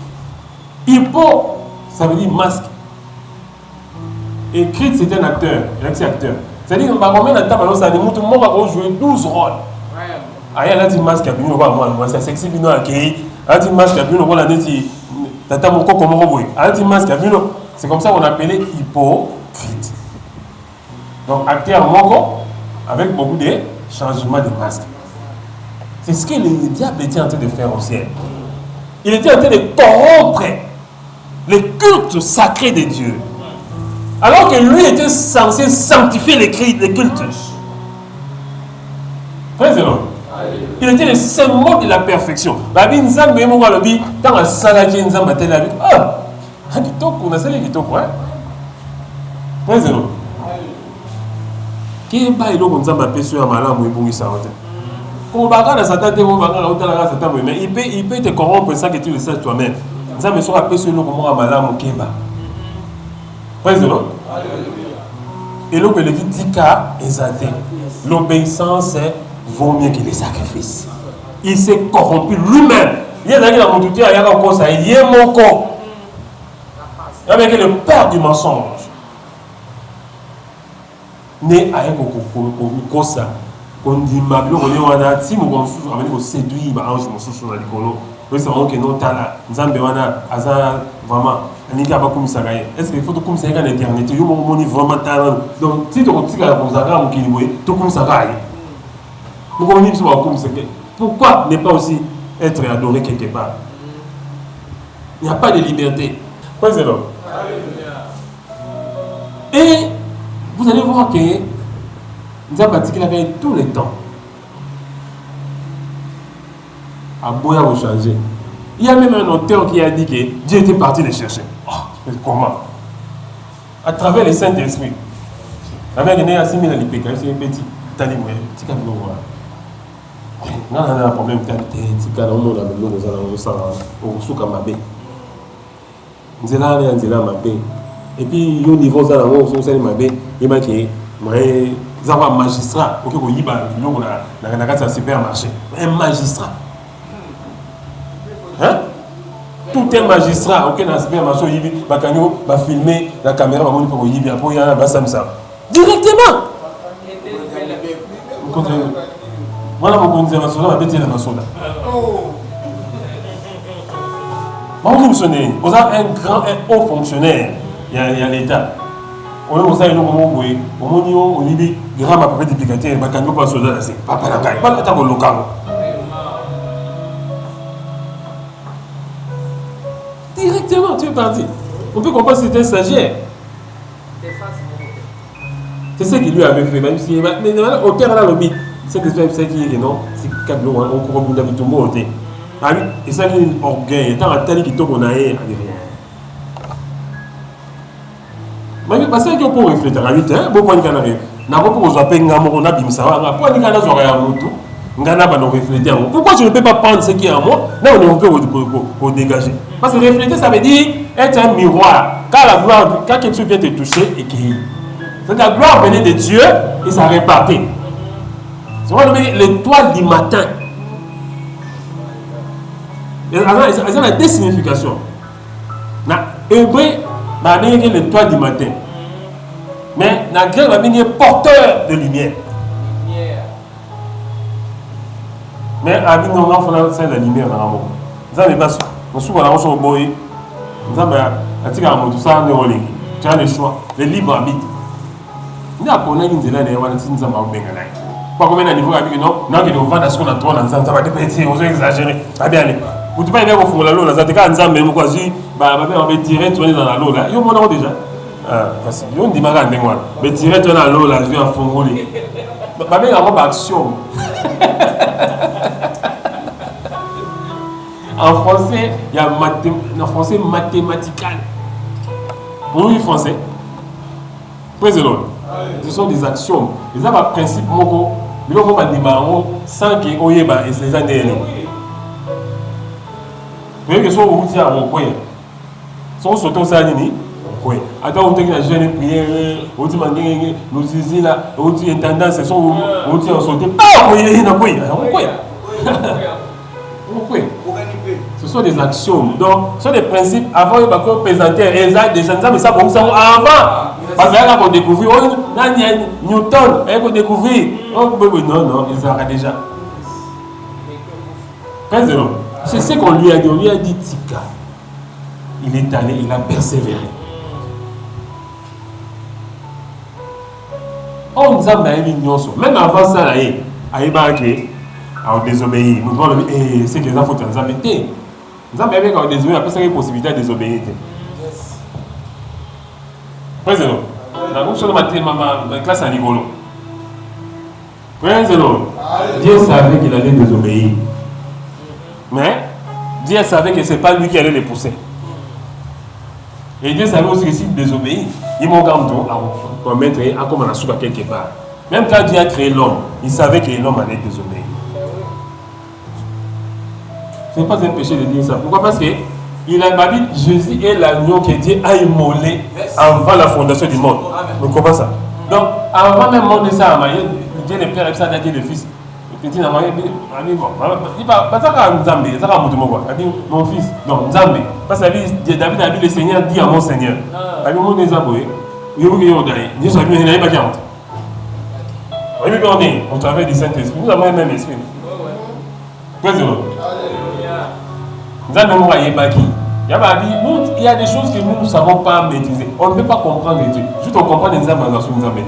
Hypo, ça veut dire masque. Écrite, c'est un acteur. Un acteur. C'est-à-dire que les Romains, dans le temps, ça va jouer 12 rôles. Il y a un masque qui a pu nous voir, c'est sexy, il y a un masque qui a pu nous voir, Tata Moko Komoroboy. Anti-masque, c'est comme ça qu'on appelait hypocrite. Donc, acteur Moko, avec beaucoup de changements de masque. C'est ce que le diable était en train de faire au ciel. Il était en train de corrompre les cultes sacrés de Dieu. Alors que lui était censé sanctifier les cultes. Président. Il était le symbole de la perfection. Babi Nzambe mo lobi tant à salaji Nzamba tela bi. Ah, kitoko na sala kitoko hein. Président. Qui ba ilo Nzamba peso ya malamu ebungisa wote. Ko baka na satan te ko baka na otala ka satan mais il peut te corrompre sans que tu le saches toi-même. Nzambe so peso ilo ko mo malamu keba. Président. Et l'eau que le tika exalté. L'obéissance vaut mieux que les sacrifices. Il s'est corrompu lui-même. Il y a dans mon tuteur, il y a encore ça. Il y a mon corps. Avec le père du mensonge. Né à un cosa. On dit ma gloire, on a si mon sous, on a séduit, ma ange, mon sous sur la licolo. Oui, c'est vraiment que non, t'as là. Nzambewana, Aza, vraiment. Est-ce qu'il faut tout comme ça en éternité? Il y a vraiment talent. Donc, si tu as un programme qui est tout comme ça, pourquoi ne pas aussi être adoré quelque part? Il n'y a pas de liberté. Et vous allez voir que nous avons pratiqué la veille tout le temps. À Boya vous changer. Il y a même un auteur qui a dit que Dieu était parti les chercher. Oh, mais comment? À travers le Saint-Esprit. Avec un assimilé à l'IPK, c'est un petit taliboué, petit cadeau. On a un problème de petit cadeau, on a et puis, il y a un niveau de il y a un magistrat, un supermarché. Un magistrat. Hein? Tout est magistrat, ok, dans le supermarché, il va filmer la caméra, directement. Voilà mon conseil national, ma bête est nationale. Vous avez un grand, un haut fonctionnaire, il y a l'État. On a aussi un moment où on dit grand ma papa déplicateur, ma canot pas soldat, c'est papa la caille, pas l'attaque au local. Directement, tu es parti. On peut comprendre que c'était un stagiaire. C'est ce qu'il lui avait fait, même si au terre là, lobby, c'est que c'est qui est non, c'est quatre lots, on court au bout d'un tout le monde. Ah oui, et ça, il y a un orgueil, tant à tel qui tombe, on a rien. Mais parce que pour réfléchir à 8 ans, beaucoup de gens n'arrivent. N'a pas pour appeler on a bim ça, pourquoi les gens auraient un moto? Pourquoi je ne peux pas prendre ce qui est en moi? Là, on peut pour dégager. Parce que réfléchir, ça veut dire être un miroir. Quand quelque chose vient te toucher, et qui c'est la gloire venait de Dieu et ça répartit. C'est quoi l'étoile du matin? Elles ont la deux significations. Dans hébreu, l'étoile du matin. Mais dans le grec, il y a porteur de lumière. Mais à nous, on a fait la lumière dans le monde. Nous avons pas nous sommes dans le boy. Nous avons tout ça, tu as le choix, le libre arbitre. Nous avons connu une zélande et on a dit nous avons bien gagné. Pas combien de niveaux avec nous, non, qui nous vendent à ce qu'on a trop dans le temps, ça va dépêcher, on va exagérer. Ah bien, vous ne pouvez pas aller au fond de la l'eau, là, ça te casse, mais nous, quasi, on va tirer, tourner dans la l'eau, là. Il y a un moment déjà. Parce que, on dit, mais tirer, tourner dans la l'eau, là, je vais en fond rouler. Ma mère a pas action. En français, il y a en français mathématical. Oui, français. Président. Ce sont des actions. Les gens, par principe, ils vont pas démarrer sans qu'ils aient les années. Vous voyez que ce soit où tu as mon coin. Son sauton ça nini. Attends, où tu as jeune prière, où tu manges, nous ici là, où tu as une tendance, c'est où tu as sauté. Ah, oui, il y a un coin. Ce sont des actions. Donc, ce sont des principes. Avant, il y a présenter des gens, mais ça, bon, ça avant. Parce qu'il y a qu'on découvre, Newton, il y a qu'on découvre. Non, ils arrêtent déjà. C'est ce qu'on lui a dit. On lui a dit Tika. il est allé, il a persévéré. On nous a même avant ça, il a désobéi. Nous devons le dire, c'est que les enfants nous ont été. Nous avons même désobéi, après ça, il y a une possibilité de désobéir. Président, la classe à niveau. Président, Dieu savait qu'il allait désobéir. Mais Dieu savait que ce n'est pas lui qui allait les pousser. Et Dieu savait aussi que s'il désobéit, il m'a pour mettre un comme on a soupe quelque part. Même quand Dieu a créé l'homme, il savait que l'homme allait désobéir. Ce n'est pas un péché de dire ça. Pourquoi? Parce que il a dit Jésus est l'agneau que Dieu a immolé avant la fondation du monde. Vous comprenez ça? Donc, avant même le monde de ça, Dieu le Père et ça a dit le Fils. Petit n'a pas dit, bon, il va pas Nzambe, ça va mon fils, non, Nzambe. Parce que David a dit le Seigneur dit à mon Seigneur. Il mon Nzambe, il Dieu soit bien, il n'a pas dit. On travaille du Saint-Esprit, nous avons un même esprit. Président. Nzambe m'a dit, il y a des choses que nous ne savons pas maîtriser. On ne peut pas comprendre Dieu. Juste on comprend les Nzambe dans son Nzambe.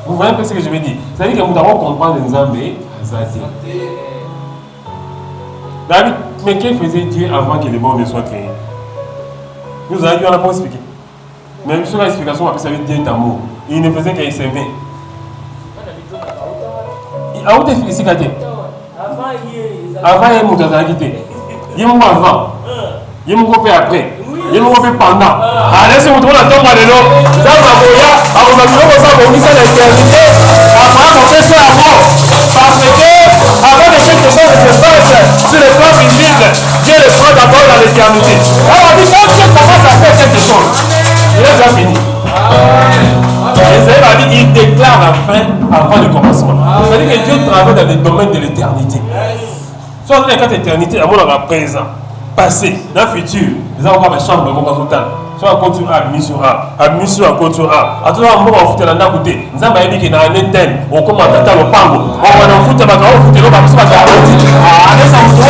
Vous voyez un peu ce que je veux dire? C'est-à-dire que nous devons comprendre les Nzambe Azati. David, mais qu'est-ce que faisait Dieu avant que les morts ne soient créés? Nous avons dit, on n'a pas expliqué. Mais sur l'explication, on appelle ça Dieu d'amour. Il ne faisait qu'un s'aimer. Avant, il s'est gâté. Avant, il m'a gâté. Il m'a avant. Il m'a coupé après. Il m'a coupé pendant. Allez, si vous trouvez la tombe à l'élo, ça va boya. Alors, vous avez ça pour misser l'éternité. Après, on fait ça avant. Parce que, avant de quelque chose de se passe sur le plan visible, Dieu le fera d'abord dans l'éternité. Alors, on dit, quand Dieu commence à faire quelque chose, il est déjà fini. Esaïe a dit, il déclare la fin avant le commencement. C'est-à-dire que Dieu travaille dans le domaine de l'éternité. Soit dans les quatre éternités, à mon présent, passé, dans le futur, nous avons une chambre de mon total. Soit on continue à admission A, admission à continue A. À tout moment, on fout dans côté. Nous avons dit qu'il y a un étern, on commence à tata le pango. On va en foutre, on va foutre l'eau, on va foutre garantie. Allez, ça vous trouve.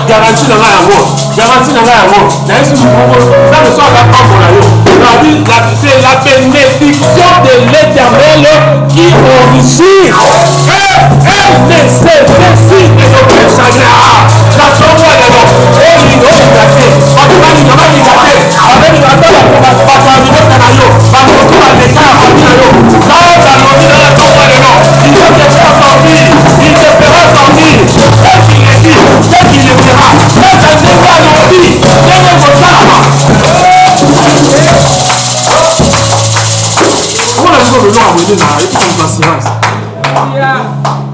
Garantie dans la route. Garantie dans la route. D'ailleurs, si vous trouvez, ça ne soit pas comme c'est la bénédiction de l'Éternel qui enrichit. Elle ne se décide de nos péchés. La tombe est là. Elle est là.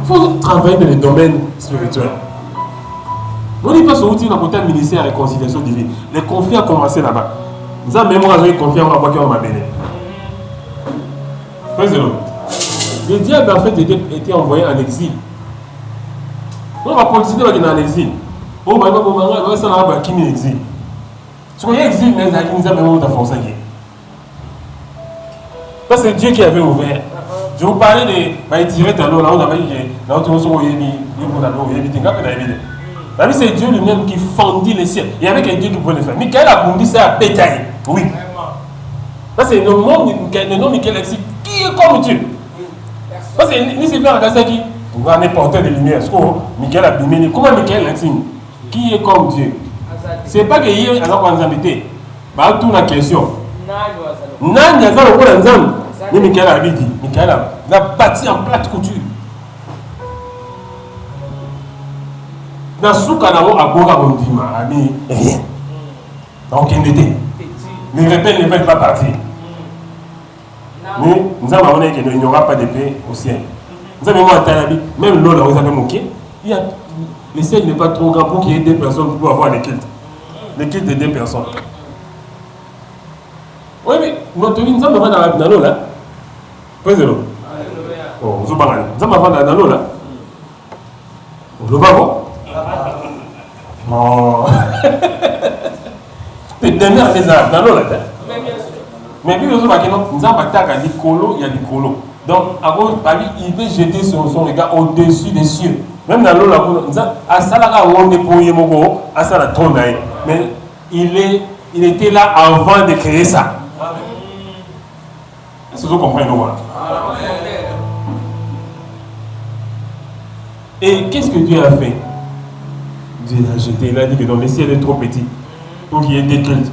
Il faut travailler dans les domaines spirituels. On n'est pas sur l'outil dans le ministère de réconciliation divine. Les conflits ont commencé là-bas. Nous avons même confié en la qui m'a béni. Le diable en fait était envoyé en exil. On va continuer à en exil. On va qui en exil. Ce qu'on y a exil, nous avons forcé. Ça c'est Dieu qui avait ouvert. Je vous parlais de tirer dans l'eau, là on avait dit là on c'est Dieu lui-même qui fondit les ciels. Il y avait quelqu'un qui pouvait le faire. Michael a bondi ça à pétailler. Oui. Ça c'est le nom Michael Alexis qui est comme Dieu. Parce que ni c'est faire un qui on est porteur de lumière. Michael a bimé. Comment Michael Alexis qui est comme Dieu? C'est pas que hier alors qu'on nous embêtait. Bah tout la question. Nan ya zalo pour nzambe. Mais Michael a dit, Michael a bâti en plate couture. Dans ce cas, on a beau à rien. Donc, il était. Les rebelles ne veulent pas partir. Mais nous avons dit qu'il n'y aura pas de paix au ciel. Nous avons dit, même l'eau là, vous avez moqué. Le ciel n'est pas trop grand pour qu'il y ait deux personnes pour avoir les cultes. Les cultes de deux personnes. Oui, mais notre vie, nous avons dans l'eau là. Président. Oh, vous avez dans l'eau là. Vous le voyez. Non. C'est dernière dans l'eau là. Mais puis, nous avons attaqué l'icolo, il y a l'icolo. Donc, avant, il peut jeter son regard au-dessus des cieux. Même dans l'eau, mais il était là avant de créer ça. Est-ce que vous comprenez? Et qu'est-ce que Dieu a fait? Dieu l'a jeté. Il a dit que dans le ciel est trop petit pour qu'il y ait des cultes.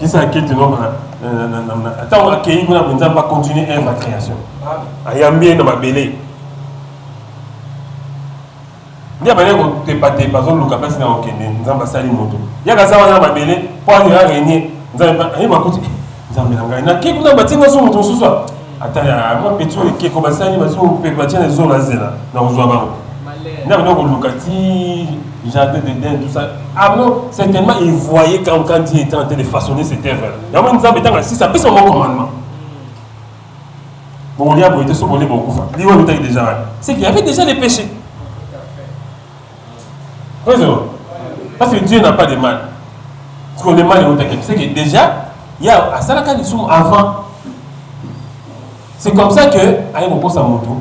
Qui c'est un culte? Attends, on va continuer la création. Il y a bien dans ma belle. Il y a bien que tu n'es pas tes par exemple, le capacité dans le Kenya, nous avons passé à l'imoto. Il y a des gens qui ont régné, pour aller régner, nous avons dit, nous avons dit, nous avons bâti nos motos ce soir. Attends, moi, petit, qui est comme ça, nous avons bâti les zones là, dans le Zouama. Nous avons dit, nous avons jardin de dents, tout ça. Ah non, certainement, ils voyaient quand Dieu était en train de façonner cette œuvre. Il y a nous avons dit, si ça peut, c'est mon commandement. Bon, il y a beaucoup de choses, c'est qu'il y avait déjà les péchés. Parce que Dieu n'a pas de mal. Parce que le mal est c'est que déjà, il y a à Salaka avant. C'est comme ça que, avec mon poste à moto,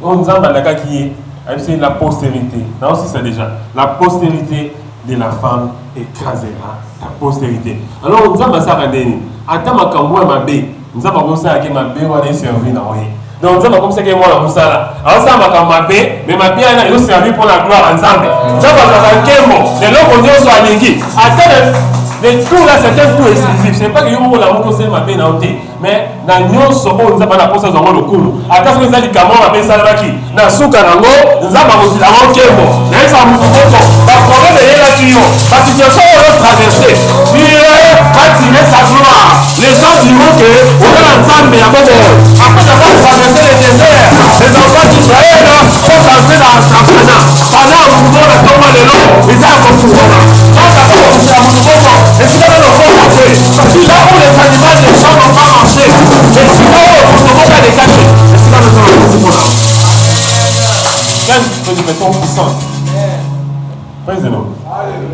on nous a dit c'est la postérité. Là aussi, c'est déjà. La postérité de la femme écrasera la postérité. Alors, on nous a dit, attends, ma cambo et ma baie. Nous avons commencé à ma baie, on va servir dans le. Donc, nous avons commencé à moi la moussala. Alors, ça m'a camabé, mais ma bien, elle a servi pour la gloire ensemble. Nous avons fait un mot. Les lots qu'on dit soit l'église. Attends, les tout là, c'est un tout exclusif. C'est pas que nous avons commencé ma bien en thé. Mais, nous avons nous avons la poste dans le cours. Attends, nous avons dit comment ma bien salvaki. Dans ce cas, nous avons aussi la manque de mots. Mais ça nous fait le problème est là, la situation est traversée. Va tirer sa gloire. Les gens diront que on est ensemble, mais il y a pas de. Après d'avoir traversé les déserts, les enfants d'Israël sont entrés dans la Santana. Pendant un mouvement de Thomas de l'eau, ils ont un mouvement. Quand ça fait un mouvement, et si on a le fond manger, si là où les animaux ne sont pas mangés, et si là où on ne peut pas les cacher, et si là où on a le mouvement. Quelle béton puissante. Président.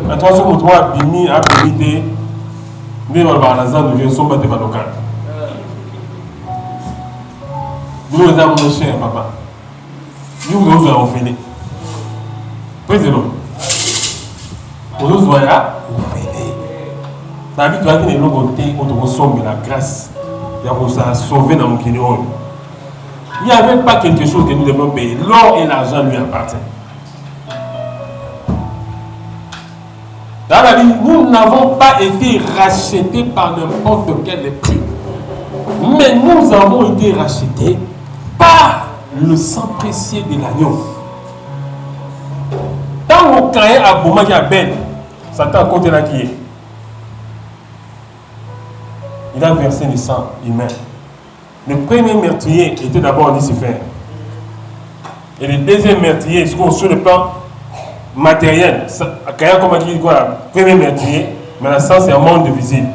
La troisième ou trois, Bini a pédité. Mais on va la zone de son bâtiment local. Nous les avons cher, papa. Nous avons fini. Président. Nous avons fini. La vie doit être une longue côté où nous sommes la grâce. Il y a sauvé dans mon kignon. Il n'y avait pas quelque chose que nous devons payer. L'or et l'argent lui appartiennent. Dans la vie, nous n'avons pas été rachetés par n'importe quel prix. Mais nous avons été rachetés par le sang précieux de l'agneau. Quand on crée à Boumaki à Ben, Satan à côté là qui est. Il a versé le sang humain. Le premier meurtrier était d'abord Lucifer. Et le deuxième meurtrier, sur le plan matériel, quand comme dit quoi, premier meurtrier, mais le sang c'est un monde visible.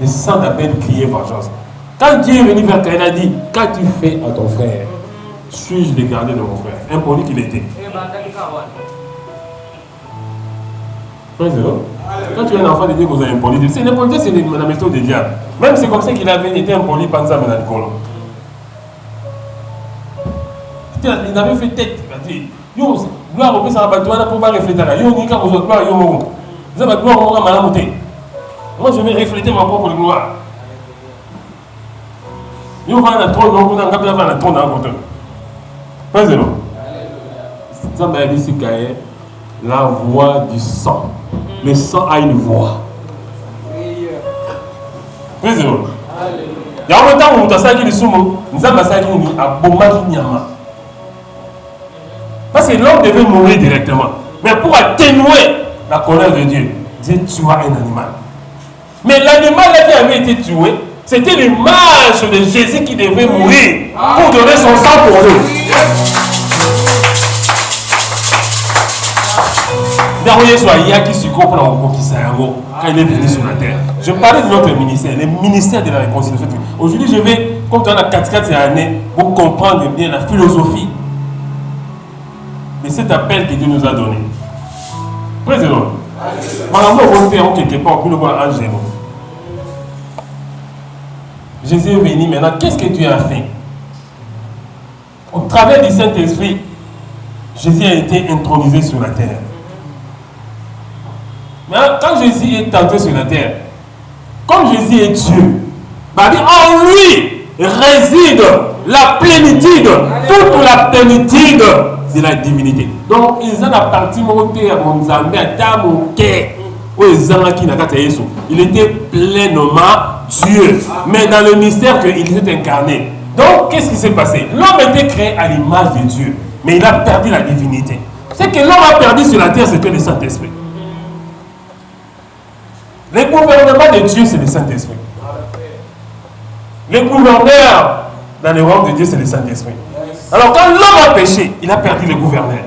Le sang d'Abel criait vengeance. Quand Dieu est venu vers Caïn, il a dit, qu'as-tu fait à ton frère? Suis-je le gardien de mon frère? Impoli qu'il était. Quand tu es un enfant de Dieu, vous êtes impoli. C'est l'impolité, c'est la méthode du diable. Même c'est comme ça qu'il avait été impoli pendant ça, mais il avait fait tête. Il a dit, yo, gloire au ça va pour pas réfléchir. Yo, ni quand vous êtes gloire, yo, vous avez gloire, on va malamuter. Moi, je vais refléter ma propre gloire. Yo, va dans le trône, on va dans le trône, on va Président. Ça m'a dit, c'est la voix du sang. Le sang a une voix. Président. Il y a un temps où nous avons dit que nous avons dit que parce que l'homme devait mourir directement. Mais pour atténuer la colère de Dieu, Dieu tua un animal. Mais l'animal qui avait été tué, c'était l'image de Jésus qui devait mourir pour donner son sang pour nous. Quand il est venu sur la terre. Je parlais de notre ministère, le ministère de la réconciliation. Aujourd'hui, je vais, comme dans la 4 année, pour comprendre bien la philosophie de cet appel que Dieu nous a donné. Président, Quelque part, Jésus est venu maintenant. Qu'est-ce que Dieu a fait? Au travers du Saint-Esprit, Jésus a été intronisé sur la terre. Maintenant, quand Jésus est entré sur la terre, comme Jésus est Dieu, en lui réside la plénitude, toute la plénitude de la divinité. Donc, ils ont la partie montée à mon Zambé, à mon cœur. Il était pleinement Dieu, mais dans le mystère qu'il s'est incarné. Donc, qu'est-ce qui s'est passé? L'homme était créé à l'image de Dieu, mais il a perdu la divinité. Ce que l'homme a perdu sur la terre, c'était le Saint-Esprit. Le gouvernement de Dieu, c'est le Saint-Esprit. Le gouverneur dans le royaume de Dieu, c'est le Saint-Esprit. Alors, quand l'homme a péché, il a perdu le gouverneur.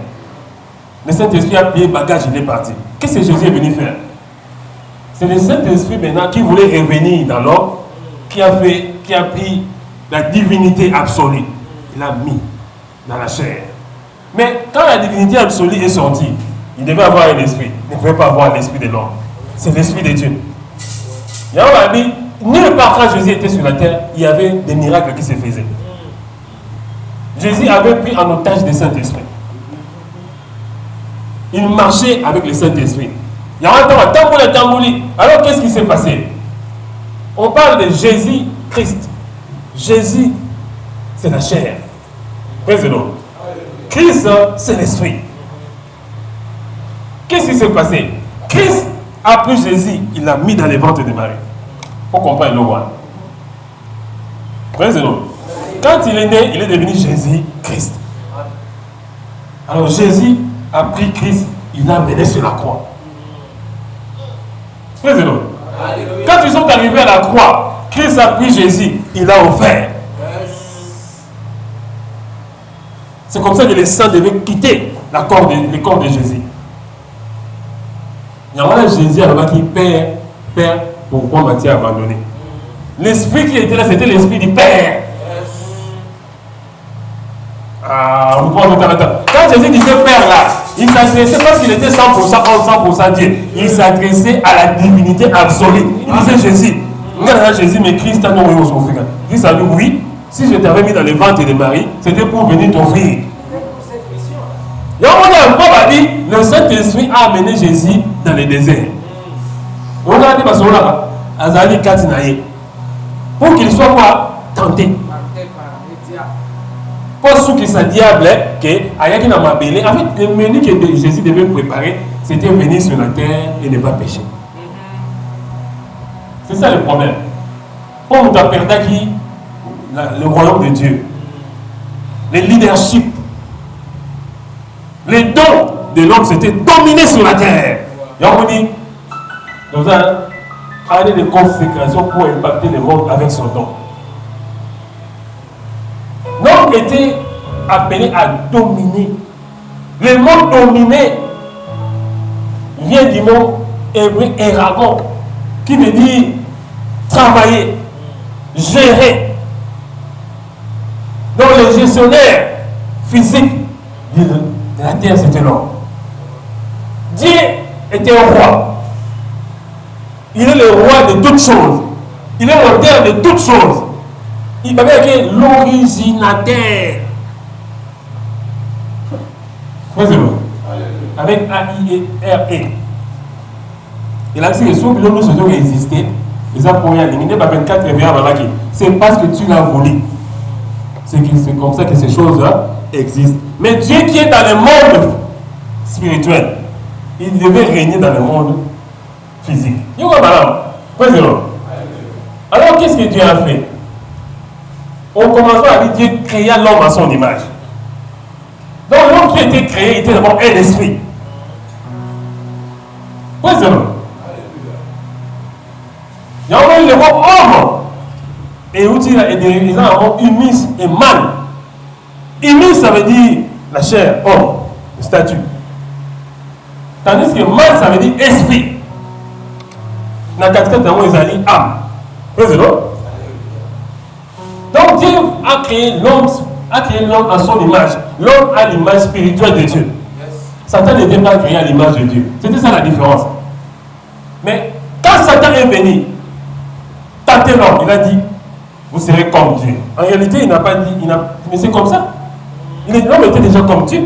Le Saint-Esprit a payé bagage, il est parti. Qu'est-ce que Jésus est venu faire? C'est le Saint-Esprit maintenant qui voulait revenir dans l'homme, qui a pris la divinité absolue. Il l'a mis dans la chair. Mais quand la divinité absolue est sortie, il devait avoir un esprit. Il ne pouvait pas avoir l'esprit de l'homme. C'est l'esprit de Dieu. Yahweh a dit, nulle part quand Jésus était sur la terre, il y avait des miracles qui se faisaient. Jésus avait pris en otage le Saint-Esprit. Il marchait avec le Saint-Esprit. Il y a un temps, alors qu'est-ce qui s'est passé? On parle de Jésus Christ. Jésus, c'est la chair. Président. Christ, c'est l'esprit. Qu'est-ce qui s'est passé? Christ a pris Jésus, il l'a mis dans les ventres de Marie. Pour comprendre le roi. Président. Quand il est né, il est devenu Jésus Christ. Alors Jésus a pris Christ, il l'a mené sur la croix. Président. Quand ils sont arrivés à la croix, Christ a pris Jésus, il l'a offert. C'est comme ça que les saints devaient quitter le corps de Jésus. Il y a un Jésus alors qui Père, pourquoi m'as-tu abandonné? L'esprit qui était là, c'était l'esprit du Père. Quand Jésus disait Père là, il s'adressait parce qu'il était 100% homme, 100% Dieu. Il s'adressait à la divinité absolue. Il disait Jésus, regarde Jésus, mais Christ a nourri au Africain. Christ a dit oui, si je t'avais mis dans le ventre de Marie, c'était pour venir t'offrir. Et on a dit, le Saint-Esprit a amené Jésus dans le désert. On a dit parce qu'on a Azali Katinaye. Pour qu'il soit quoi? Tenté. Pour ceux qui sont diables, en fait, le menu que Jésus devait préparer, c'était venir sur la terre et ne pas pécher. C'est ça le problème. Pour nous perdre le royaume de Dieu, le leadership, les dons de l'homme, c'était dominer sur la terre. Et on dit, nous avons année de consécration pour impacter le monde avec son don. L'homme était appelé à dominer. Le mot dominer vient du mot hébreu eragon, qui veut dire travailler, gérer. Donc le gestionnaire physique de la terre, c'était l'homme. Dieu était un roi. Il est le roi de toutes choses. Il est l'auteur de toutes choses. Il avait écrit l'originateur. Avec A-I-R-E. Il a dit que si nous souhaitons exister, les a pour y éliminer par 24 réveillants. C'est parce que tu l'as voulu. C'est comme ça que ces choses-là existent. Mais Dieu qui est dans le monde spirituel, il devait régner dans le monde physique. Alors qu'est-ce que Dieu a fait? On commence à dire Dieu créa l'homme à son image. Donc l'homme qui a été créé était d'abord un esprit. Il y a le mot homme. Et aussi, ils ont un mot humus et man. Humus, ça veut dire la chair, homme, le statut. Tandis que man, ça veut dire esprit. Dans la casquette d'un mot, ils ont dit âme. Donc Dieu a créé l'homme à son image. L'homme a l'image spirituelle de Dieu. Satan n'était pas créé à l'image de Dieu. C'était ça la différence. Mais quand Satan est venu tenter l'homme, il a dit, vous serez comme Dieu. En réalité, il n'a pas dit, mais c'est comme ça. L'homme était déjà comme Dieu.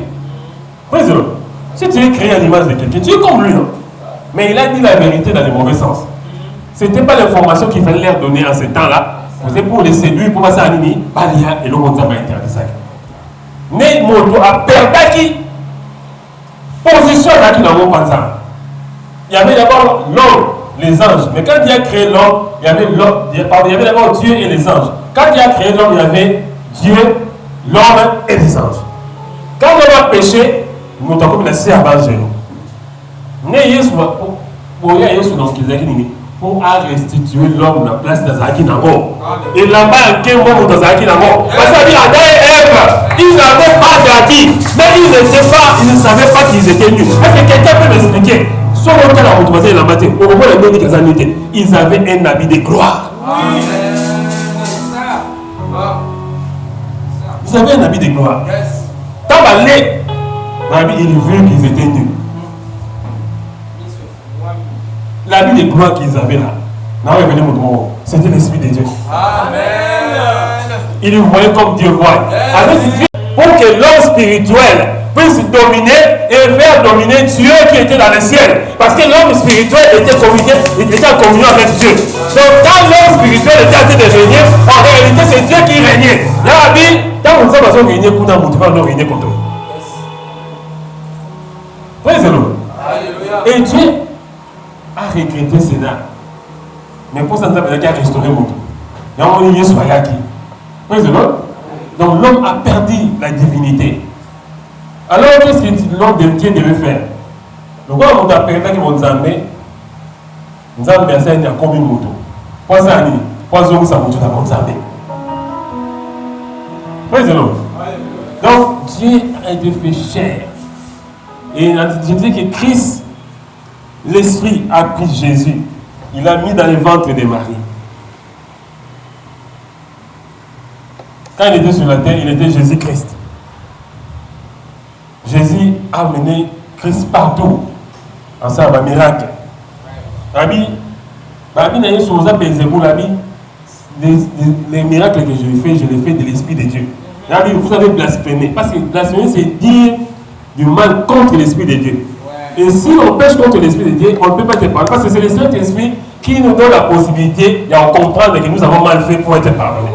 Président, si tu es créé à l'image de quelqu'un, tu es comme lui. Non? Mais il a dit la vérité dans le mauvais sens. Ce n'était pas l'information qu'il fallait leur donner en ce temps-là. C'est pour les séduire, pour passer à l'ini, Balia et le monde va interdire ça. Mais Moto a perdu position là qui n'a pas ça. Il y avait d'abord l'homme, les anges. Mais quand il a créé l'homme, il y avait d'abord Dieu et les anges. Quand il a créé l'homme, il y avait Dieu, l'homme et les anges. Quand l'homme a péché, nous avons comme la serre à base de nous. Pour restituer l'homme la place de Zaki Nango. Et là-bas, quel moment de Zaki Nango? Parce que Adam et Ève, ils n'avaient pas Zaki, mais ils ne savaient pas qu'ils étaient nus. Est-ce que quelqu'un peut m'expliquer? Sur le cas de la motivation de la matin, au moment de la ils avaient un habit de gloire. Ils avaient un habit de gloire. Tabalé, il veut qu'ils étaient nus. L'habit de gloire qu'ils avaient là, c'était l'Esprit de Dieu. Amen. Ils le voyaient comme Dieu voit. Pour que l'homme spirituel puisse dominer et faire dominer Dieu qui était dans le ciel. Parce que l'homme spirituel était en communion avec Dieu. Donc quand l'homme spirituel était en train de régner, en réalité c'est Dieu qui régnait. Là, quand on sait que régner, on régner contre eux. Et Dieu a regretté cela. Mais pour ça, nous avons restauré mon tout. Donc l'homme a perdu la divinité. Alors qu'est-ce que l'homme de Dieu devait faire? Le roi a perdu que mon Zambé, nous avons versé un comme une moto. Pour ça, nous avons tout à mon Zambé. Donc Dieu a été fait chair. Et je dis que Christ, l'Esprit a pris Jésus, il l'a mis dans le ventre de Marie. Quand il était sur la terre, il était Jésus-Christ. Jésus a mené Christ partout. En ça, un miracle. Les miracles que je les fais de l'Esprit de Dieu. Vous avez blasphémé. Parce que blasphémer, c'est dire du mal contre l'Esprit de Dieu. Et si on pêche contre l'Esprit de Dieu, on ne peut pas te parler. Parce que c'est le Saint-Esprit qui nous donne la possibilité de comprendre que nous avons mal fait pour être pardonnés.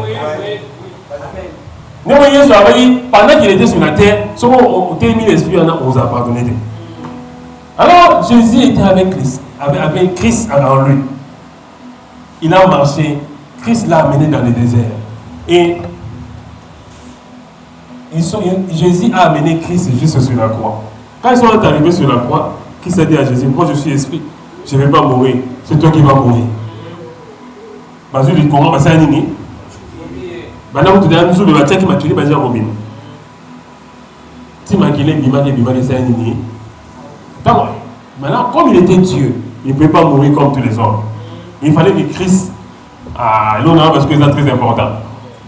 Nous voyons sur pendant qu'il était sur la terre, on a mis l'Esprit, on nous a pardonné. Alors Jésus était avec Christ en lui. Il a marché, Christ l'a amené dans le désert. Et Jésus a amené Christ juste sur la croix. Quand ils sont arrivés sur la croix, Christ a dit à Jésus, moi je suis esprit, je ne vais pas mourir, c'est toi qui vas mourir. Parce que comment ça a nini? Maintenant, tu as un jour de la tête qui m'a tué, basé en Robin. Si m'a tué, bimaki, ça a nini. Maintenant, comme il était Dieu, il ne pouvait pas mourir comme tous les hommes. Il fallait que Christ, l'honneur parce que c'est très important.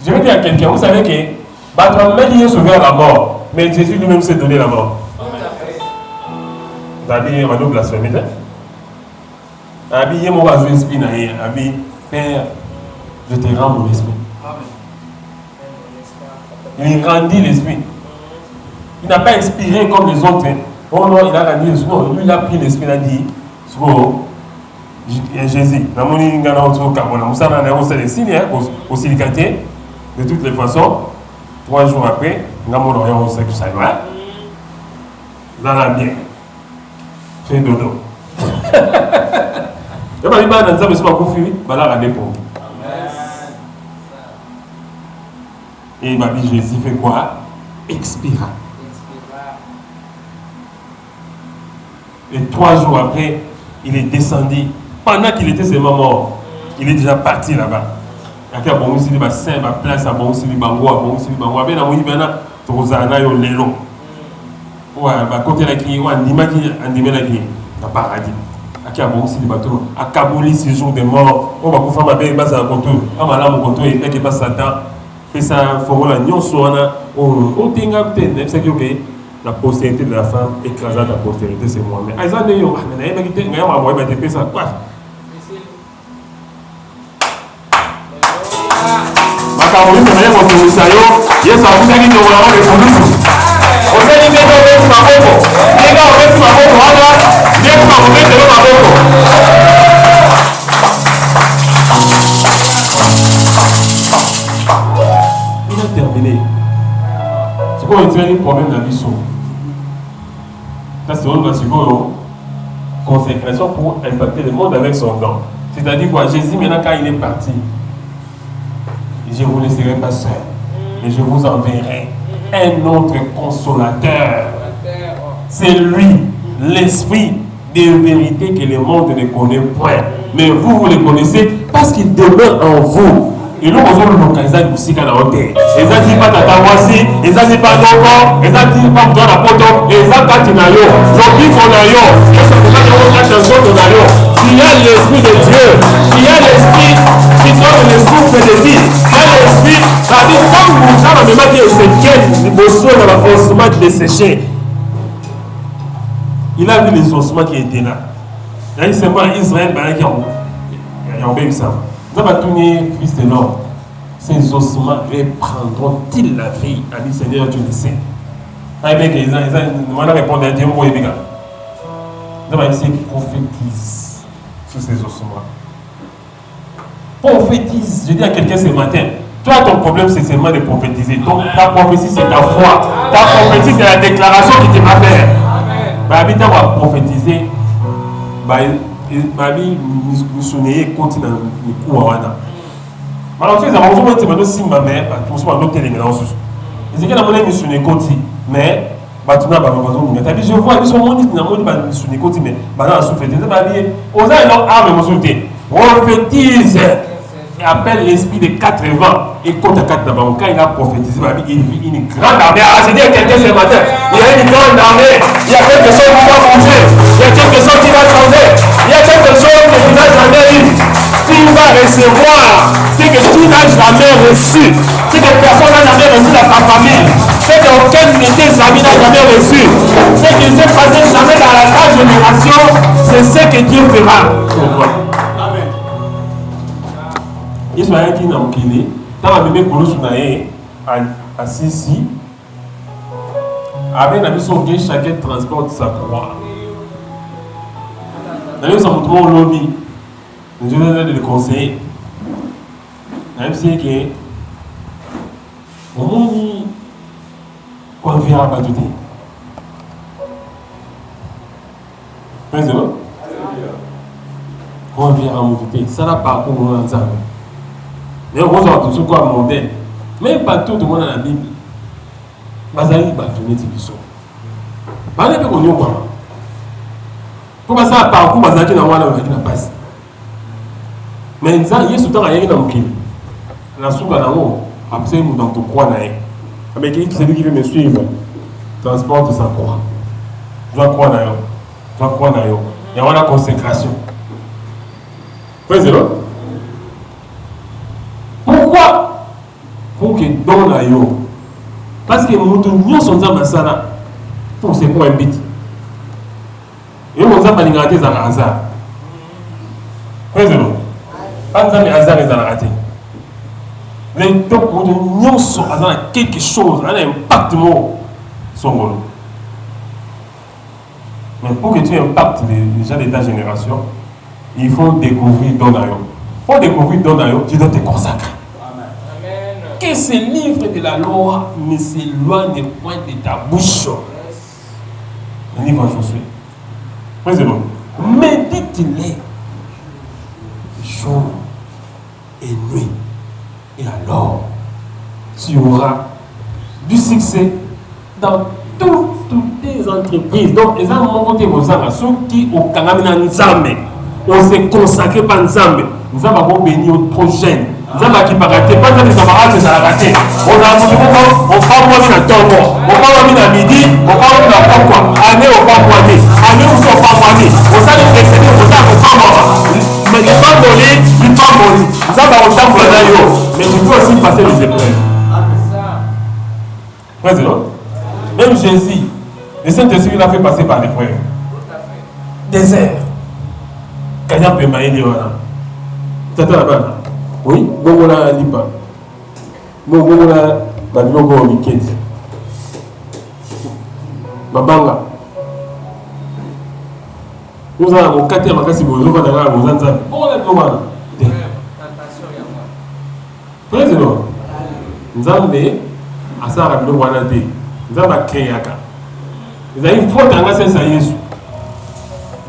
Je vais dire à quelqu'un, vous savez que Batman est sauvé à la mort, mais Jésus lui-même s'est donné la mort. Abi on va blasphémer. Abi mon va jouer esprit naïe. Abi Père, je te rends mon esprit. Il rendit l'esprit. Il n'a pas expiré comme les autres. Oh non, il a rendu l'esprit. Non, lui il a pris l'esprit, il a dit Jésus. Au silicaté. De toutes les façons, 3 jours après, nous avons fait tout ça. Là, bien. Fait dodo. Et bien, il a dit, et il m'a dit, Jésus fait quoi? Expira. Et 3 jours après, il est descendu. Pendant qu'il était seulement mort, il est déjà parti là-bas. Il y a un bon aussi, il y a place à bon aussi, il y a un bon aussi, il y a un bon aussi, il y a un bon aussi, ouais, côté là qui est animé dans paradis. Qui a bon aussi des bateaux. À Kabouli, 6 jours de mort. On va pouvoir faire ma belle base à un contour. On va là mon contour et passe Satan. Et ça, il faut que nous soyons au Tinga, c'est ok. la postérité de la femme écrasera ta postérité, c'est moi-même. Ah, ils ont dit, oh, mais il y a un ça. Quoi? Makamuri, c'est même au Sayo, yes, on vous a dit que vous avez les policiers. On s'est dit que vous avez ma bobo. Les gars, on va ma bobo. Voilà, bien que vous mettez ma bobo. Il a terminé. C'est quoi le problème de la mission? Ça, c'est une consécration pour impacter le monde avec son don. C'est-à-dire quoi? Jésus, maintenant, quand il est parti, je ne vous laisserai pas seul, mais je vous enverrai un autre consolateur. C'est lui, l'esprit de vérité que le monde ne connaît point. Mais vous, vous le connaissez parce qu'il demeure en vous. Et nous, nous avons localisé le musique à la hauteur. Et ça dit pas tata voici, et ça dit pas non, et ça dit pas dans la poto, et ça quand il a yo, l'objet qu'on a yo, et ça fait pas la chanson qu'on a yo. Il y a l'esprit de Dieu, il y a l'esprit qui donne le souffle de vie, il y a l'esprit, ça dit quand vous avez même dit Ézéchiel, les ossements dans la ossements desséchés. Il a vu les ossements qui étaient là. Il a dit seulement Israël, qui a obéi ça. Dans ma tournée, fils de l'homme, ces ossements reprendront-ils la vie? A dit Seigneur, tu le sais. Ah, bien qu'ils ont répondu à Dieu, moi, les gars. Dans ma vie, prophétise sur ces ossements. Prophétise. Je dis à quelqu'un ce matin, toi, ton problème, c'est seulement de prophétiser. Donc, ta prophétie, c'est ta foi. Ta prophétie, c'est la déclaration qui te va faire. Bah, habitant va prophétiser. Bah, Babi, nous sommes continent le coup à Wana. Alors, tu sais, avant de me dire ma mère, tout ce qu'on a télé mélange. Et c'est que la monnaie nous sommes continent, mais tu n'as pas besoin de me dire. Je vois, ils sont montés, ils sont sommes continent, mais dans la souffrance, ils babi, aux armes, armes, me souhaiter. Prophétise. Et appelle l'esprit des 80 et compte à 4 d'abord. Quand il a prophétisé, il vit une grande armée. Ah, j'ai dit à quelqu'un ce matin, il y a une grande armée, il y a quelque chose qui va bouger, il y a quelque chose qui va changer, il y a quelque chose que tu n'as jamais eu. Tu vas recevoir ce que tu n'as jamais reçu, ce que personne n'a jamais reçu dans ta famille, ce qu'aucun de tes amis n'a jamais reçu, ce qui ne s'est passé jamais dans la génération, c'est ce que Dieu fera. Il y a un qui n'a pas été dans la même école à Sissi. Avec la mission que chacun transporte sa croix. D'ailleurs, ça montre mon lobby. Je vais le conseiller. Même si que on dit qu'on verra pas tout. Mais c'est bon? Qu'on verra tout. Ça n'a pas pour nous ensemble. Mais on voit tout quoi modèle. Même pas tout le monde dans la Bible. Bazali Batoné Tibiso. Bazali peut qu'on y quoi. Comment ça parcours Bazali qui n'a pas passe. Mais il y a ce temps à y dans la soupe à l'amour. Après, nous dans ton croix. Mais c'est lui qui veut me suivre. Transporte sa croix. Je dois croire d'ailleurs. Je dois croire d'ailleurs. Il y a la consécration. Président. Pourquoi? Pour que dans la yo. Parce que nous sommes dans la salle. Pour ce point bit. Et nous avons raté dans le hasard. Président. Pas dans le hasard et dans le raté. Mais donc, nous sommes dans quelque chose, un impact sur le monde. Mais pour que tu impactes les gens de ta génération, il faut découvrir Donayo. Pour découvrir Donayo, tu dois te consacrer. Que ce livre de la loi ne s'éloigne point de ta bouche. Le livre Josué. Président, médite-les jour et nuit. Et alors, tu auras du succès dans toutes tes entreprises. Donc, les gens vont côté vos amis, ceux qui ont Kangamina Nzambe, on s'est consacré par Nzambe. Nous avons béni aux trop jeunes. Nous avons qui pas raté, pas de camarades qui ont raté. On a on parle moins de temps, on parle moins de midi, on parle moins de quoi. Année au pas moitié, année où sont pas moitié. On s'est excédé, on s'est pas mort. Mais il pas volé, il pas mort. Nous avons autant pour la mais tu peux aussi passer les épreuves. Président, même Jésus, Le Saint-Esprit l'a fait passer par l'épreuve. Désert. Kanya Pemba et Léona. Tata là-bas. Oui, Bongola Lipa. Bongola Babiloko Mikedi. Babanga. Nous avons 4e makasi bozo vananga bozanza. Bongola Bongola. Président. Nzambe asara biloko wana te. Nzambe akréaka. Ils ont une faute en grâce à Jésus.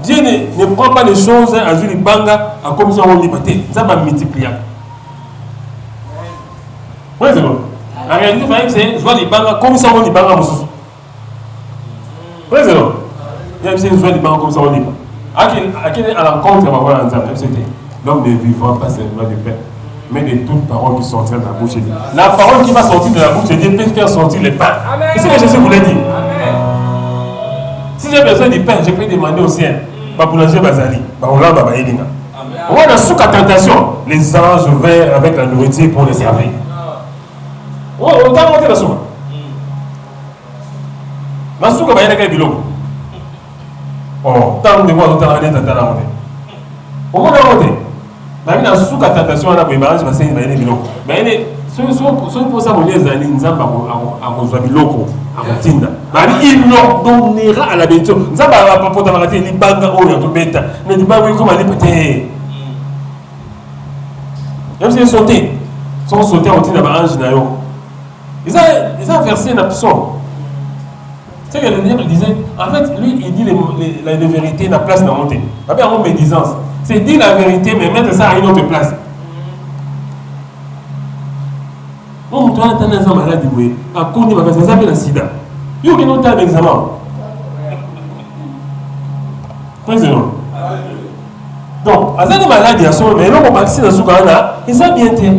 Dieu ne prend pas les choses à Zuli Banga à comme ça on liberté. Ça va multiplier. Oui, c'est bon. En réalité, c'est je vois les Banga comme ça on libère. Oui, c'est bon. Il y a je vois les Banga comme ça on libère. À l'encontre, on va voir l'ensemble. L'homme ne vivra pas seulement du pain, mais de toute parole qui sortira de la bouche de Dieu. La parole qui va sortir de la bouche de Dieu peut faire sortir les pains. C'est ce que Jésus voulait dire. Si j'ai besoin de pain, je peux demander au ciel. Pas boulanger Bazali. On a sous la tentation. Les anges vinrent avec la nourriture pour les servir. On a monté la soupe. La soupe, il y a des bilons. Oh, tant de fois, on a monté. On a monté. Mais la soupe la tentation, on a pris mariage, parce qu'il y a des bilons. Mais soit pour ça, on les a dit, nous avons un biloko. Il l'ordonnera à la bénédiction. Nous avons pas raté les banques au lieu de bêta. Mais du banque, comme elle est peut-être. Même si ils sautaient, sont sautés en titre d'ange d'ailleurs. Ils ont versé un psaume. C'est que le diable disait, en fait, lui, il dit la vérité, la place dans la montée. Pas bien en médisance. C'est dire la vérité, mais mettre ça à une autre place. On doit attendre un malade, oui. À cause de ma personne, ça s'appelle un sida. Il y a un autre examen. Président. Donc, à cette maladie, il y a son mais l'homme vaccine à ce cas-là, ils ont bien été.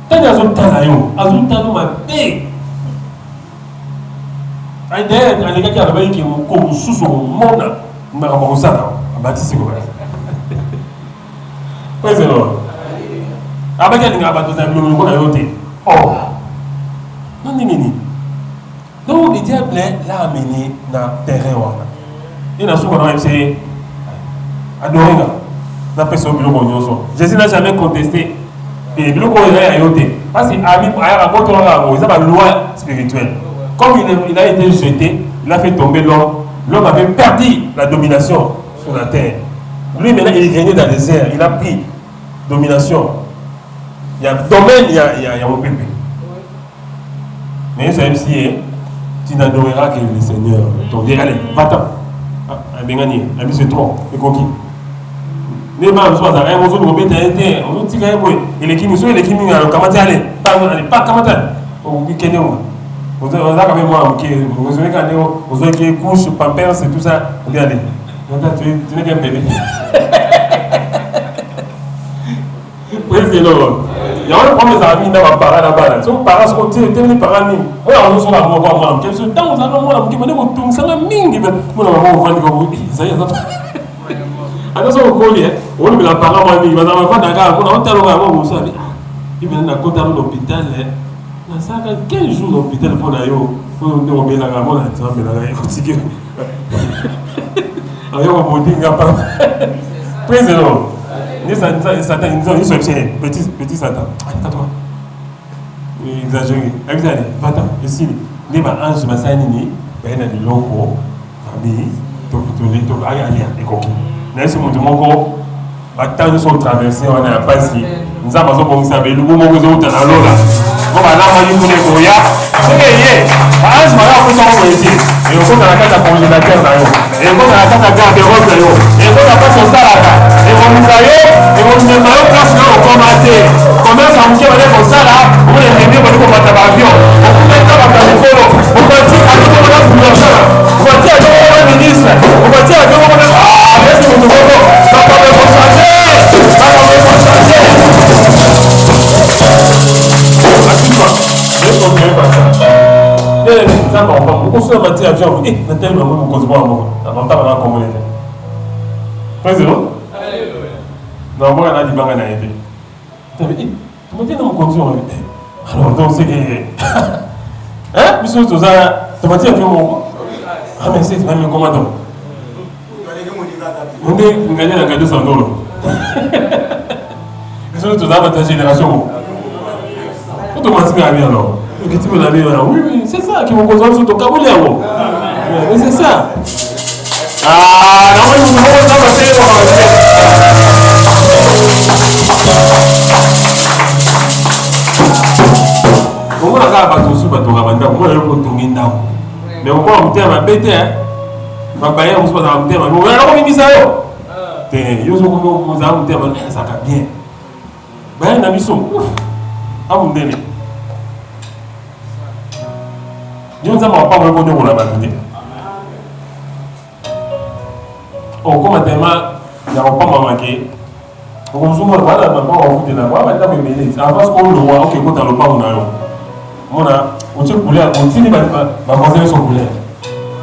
Quand il y a un temps là, il y a un temps où il y a des gars qui ont été comme sous le monde, mais on va ça, on va bâtir. Président. Avec un gars qui a été oh, non, non. Donc, le diable l'a amené dans le terrain. Il y a souvent c'est adoré. Jésus n'a jamais contesté. Et le parce qu'il a mis une loi spirituelle. Comme il a été jeté, il a fait tomber l'homme. L'homme avait perdu la domination sur la terre. Lui, maintenant, il est venu dans le désert. Il a pris domination. Il y a un domaine, il y a mon bébé. Mais c'est si tu n'adoreras que le Seigneur. Donc, allez, va-t'en. Un bengani, un bis c'est trop, et coquille. Les mamans, soit ça, on veut nous mettre un thé, on veut tirer un bruit. Et les kimi, soit les kimi, alors, comment tu allais? Pas comment tu allais? On dit qu'il y a vous avez quand même moi, vous avez quand vous avez couche, pampers, et tout ça. Regardez. Tu n'es qu'un bébé. Président. Il y a un problème amis dans ma parole là-bas. Si on parle, si on tient les parents, on a un soir à moi, moi, quel ce temps nous allons voir, qui me dit que tout ça n'a ming, on a vraiment vendu comme vous. Ça y est, attention au collier, on lui la parole, moi, il va dans ma femme, on a un talon à moi, vous savez. Il vient d'un côté à l'hôpital, on a ça 15 jours d'hôpital pour la yo, pour nous remettre la gamme, on a un peu la fatigué. Alors, on dit, il n'y a pas. Président. Satan, ils sont petit Satan. Attends-toi. Exagéré. Va-t'en. Ici, les anges, ma sanini, il y a des locaux, famille, tout, et coquille. N'est-ce pas, mon corps, attends, nous sommes traversés, on a pas ici. Nous avons besoin de savoir, nous avons besoin de la lola. On va là, on va les goya. C'est que, ange, on peut s'en ici. Et on compte dans la carte à congélateur, et on compte dans la carte à garde-robe, et on compte à passer au salade. Et on nous a et on nous a place là, on commence. Comment ça, on dit, on est comme ça là, on est réunis pour nous combattre l'avion. On peut mettre dans la colo. On va dire à tout le monde, on va dire à tout le monde, ministre. On va dire à tout le monde, est-ce que nous devons ça va me concentrer. Ça va me concentrer. Je ne comprends pas ça. Ça va, on construit un bâtiment avion. Maintenant, on va construire un mot. Ça va pas vraiment comme on était. Président? Non, moi, on a dit que on a été. Tu m'as dit, non, on continue. Alors, donc, c'est que. Hein? Monsieur Toza, tu vas dire que mon. Ah, mais c'est même comment donc. On est gagné la gagne de 100 $. Monsieur Toza va ta génération. Faut te mentir à bien alors. Oui, oui, c'est ça qui me cause sur ton caboulet. Mais c'est ça. Ah, non, mais nous devons pas passer. On va regarder tout sur bateau Rabanda, on va le retourner là. Mais on va monter à ma bête, hein. Ma baille, on se passe à monter à ma bête. On va le remettre ça. T'es, yo, on va monter à ma bête, ça va bien. Ben, la mission, ouf, à mon délai. Nous ne savons pas vraiment où la bataille. On commence à il n'y a pas manqué. On se voit là, maintenant on fout de la voix, maintenant on met avant ce qu'on le voit, ok, quand on le pas, on a, on se coulait, on finit ma conseiller son couleur.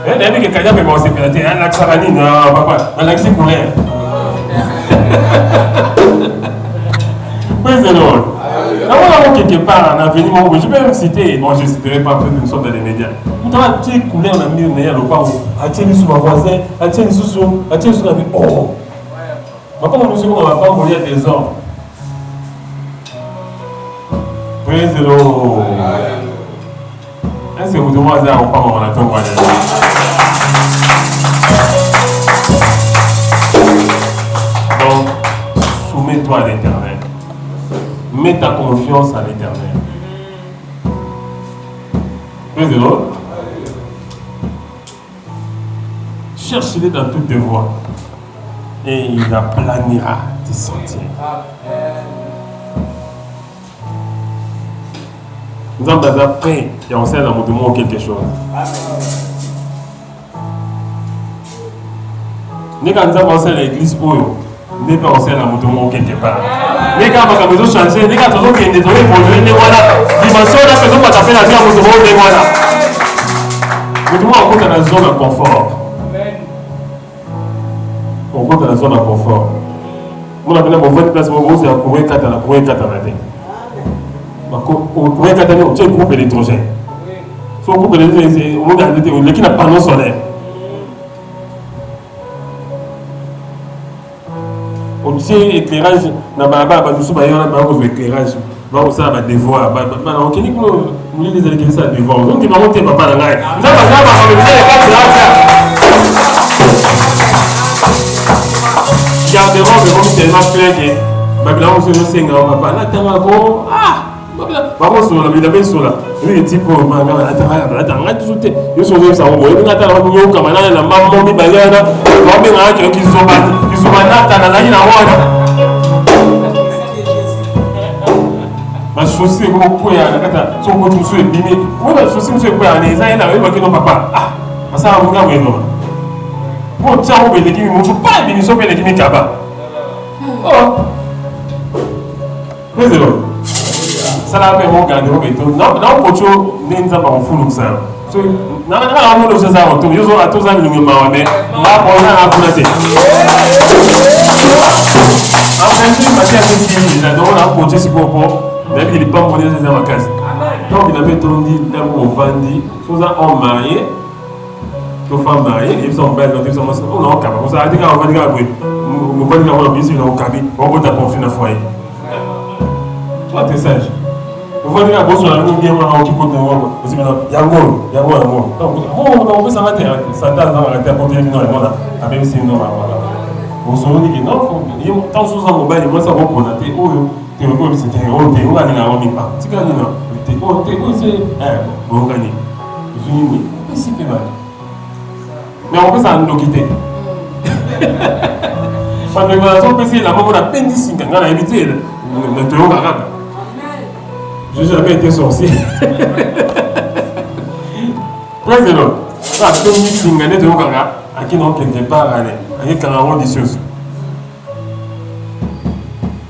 Et d'ailleurs, que Kaya me s'est pété, un lac Sarani, non, papa, un lac c'est couleur. Oui, c'est drôle. Là, quelque part, en avenir, je peux même citer, bon, je ne citerai pas plus d'une sorte dans les médias. Quand on a petit couleur, on a mis le pas où, attirer sur ma voisin, attirer sur la vie. Oh! Mais comme nous sommes, on ne va pas mourir des hommes. Praise the Lord. Est-ce que vous demandez à pas mon attend quoi? Donc, soumets-toi à l'Éternel. Mets ta confiance à l'Éternel. Praise the Lord. Cherche-le dans toutes tes voies. Et il aplanira tes sentiers. Nous sommes dans un prêt et on sait dans mon demande quelque chose. Nous quand nous avons à l'église, nous ne pas penser dans mon demande quelque part. Nous quand nous avons changé, nous quand nous avons évolué, voilà, dimension là, nous avons tapé la vie à mon demande, voilà. Nous devons encore dans la zone de confort. On compte dans la zone de confort. Moi, je vais vous place, c'est à courir 4 ans, à courir 4 ans. On courir 4 ans, c'est un groupe électrogène. C'est un groupe électrogène, on a l'équipe n'a pas de solaire. On sait éclairage, on a un éclairage. On ça va devoir. On dit que nous les électriciens ça devoir. Donc ils vont monter papa dans l'air. Nous avons garderons de comme tellement clair que Babylone se le sait papa là tellement par contre sur la vie sur là lui est type attends tout ils sont ça on voit ils attendent nous comme là la maman mi balana on bien là qui sont là dans la ligne ma chaussée comme quoi ya nakata so ko tu so bimi moi la chaussée so quoi les ça là oui non papa ah ça on va non bon tiens on veut les qui me faut pas bimi so les qui me kaba oh mais c'est bon ça là ben mon garder au béton non pocho n'enza pas en fou ça so na on le ça on tout yo so à tous ça le ma mais là pour ça à fouler après tu m'as dit là donc on a poché si pour même il n'est pas monnaie dans ma case. Donc il avait tout dit, là où on vendit, tous les hommes mariés, toutes les femmes mariées, ils sont belles, ils sont masses. On a un cabane. On s'est dit qu'on va dire qu'on va dire qu'on va bien sûr dans le cabine, on va te confier dans le foyer. Toi tu es sage. On va dire qu'on va dire qu'on va occuper de moi. On se dit yango. On peut s'arrêter. Ça t'a arrêté à côté de nous et moi là. Même si nous on se dit que non, tant que ça mobile, moi ça va prendre. Tu veux que c'était on te on a dit on pas tu gagnes non c'est on gagne je dis c'est pas mal mais on peut ça nous quitter parce que on peut essayer la maman a peine d'ici quand on a évité le théo arabe j'ai jamais été sorcier président ça peut nous signer le théo arabe à qui non quelque part aller quand on dit choses.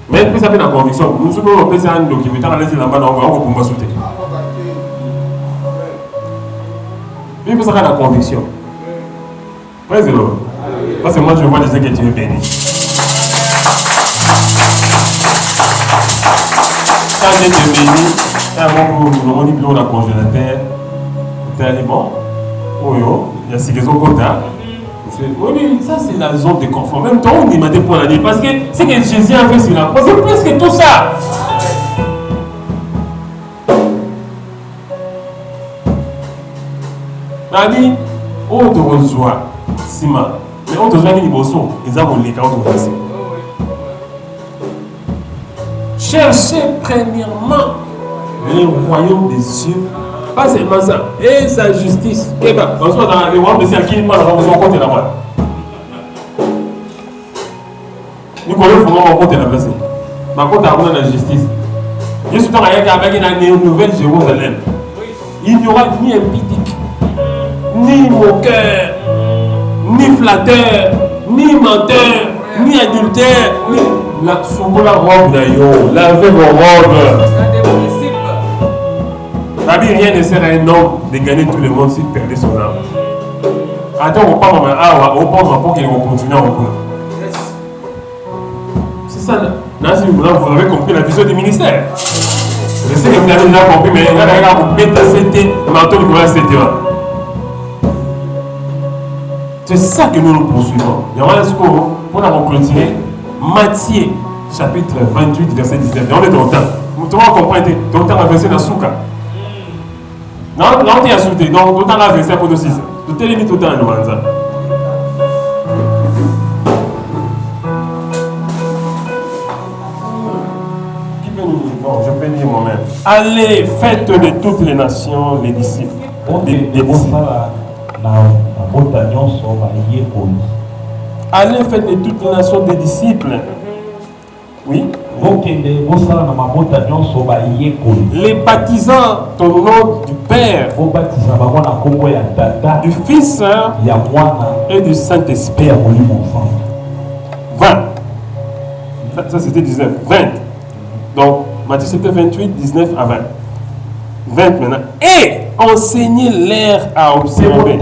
Mais puis ça fait la conviction. Nous sommes au PC un documentaire à l'aise là-bas, on va pouvoir sauter. Puis ça fait la conviction. Président. Parce que moi je vois des gens que tu es béni. Quand tu es béni, on dit que la congélateur, tellement. Oyo, il y a ces raisons comme ça. Oui, ça c'est la zone de confort. Même temps, on m'a dit pour la dire. Parce que ce que Jésus a fait sur la croix, c'est presque tout ça. Nani, on te reçoit, Sima. Mais on te reçoit les bossons. Ils ont les cartes de reçu. Cherchez premièrement le royaume des cieux. Pas seulement ça. Et sa justice. Et bien, on se voit dans le royaume des cieux qui m'a rendu compte de la mort. Nous connaissons comment on compte la place. Mais on compte à la justice. Je suis dans une nouvelle Jérusalem. Il n'y aura ni impédique, ni moqueur, ni flatteur, ni menteur, ni adultère, ni la chocolat robe d'ailleurs, lavez vos robes. La vie, rien ne sert à un homme de gagner tout le monde s'il perdait son âme. Attends, on parle pour qu'il continue en cours. C'est ça. Là, si vous avez compris la vision du ministère. Je sais que vous avez déjà compris, mais il y a un peu de marteau de courage, etc. C'est ça que nous nous poursuivons. Il y a un score pour la clôturer. Matthieu, chapitre 28, verset 19. On est dans le temps. Vous comprenez, dans le temps, on a versé dans Souka. Non, on est à souter. Donc, tout le temps, on a versé pour 6. Tout est limité tout le temps, nous avons. Bon, je peux dire moi-même. Allez, faites de toutes les nations les disciples. Des disciples. Allez, faites de toutes les nations des disciples. Oui. Les baptisants au nom du Père, du Fils et du Saint-Esprit. 20. Ça c'était 19. 20. Donc, Matthieu c'était 28, 19 à 20. 20 maintenant. Et enseignez-leur à observer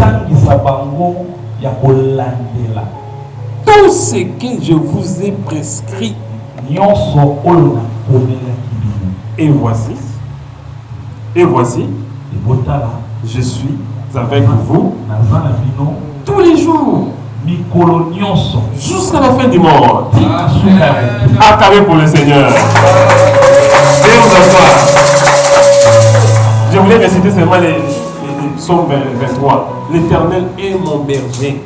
tout ce que je vous ai prescrit. Et voici, je suis avec vous tous les jours jusqu'à la fin du monde. Acclamez pour le Seigneur. Je voulais réciter seulement les psaumes 23. L'Éternel est mon berger.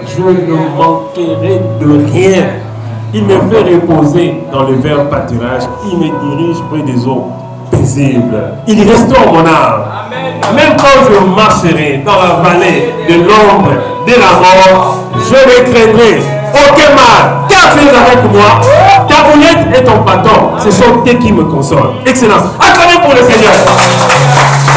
Je ne manquerai de rien. Il me fait reposer dans le vert pâturage. Il me dirige près des eaux paisibles. Il restaure mon âme. Même quand je marcherai dans la vallée de l'ombre de la mort, je ne craindrai aucun mal, car tu es avec moi. Ta houlette et ton bâton, ce sont eux qui me consolent. Excellence. Acclamez pour le Seigneur.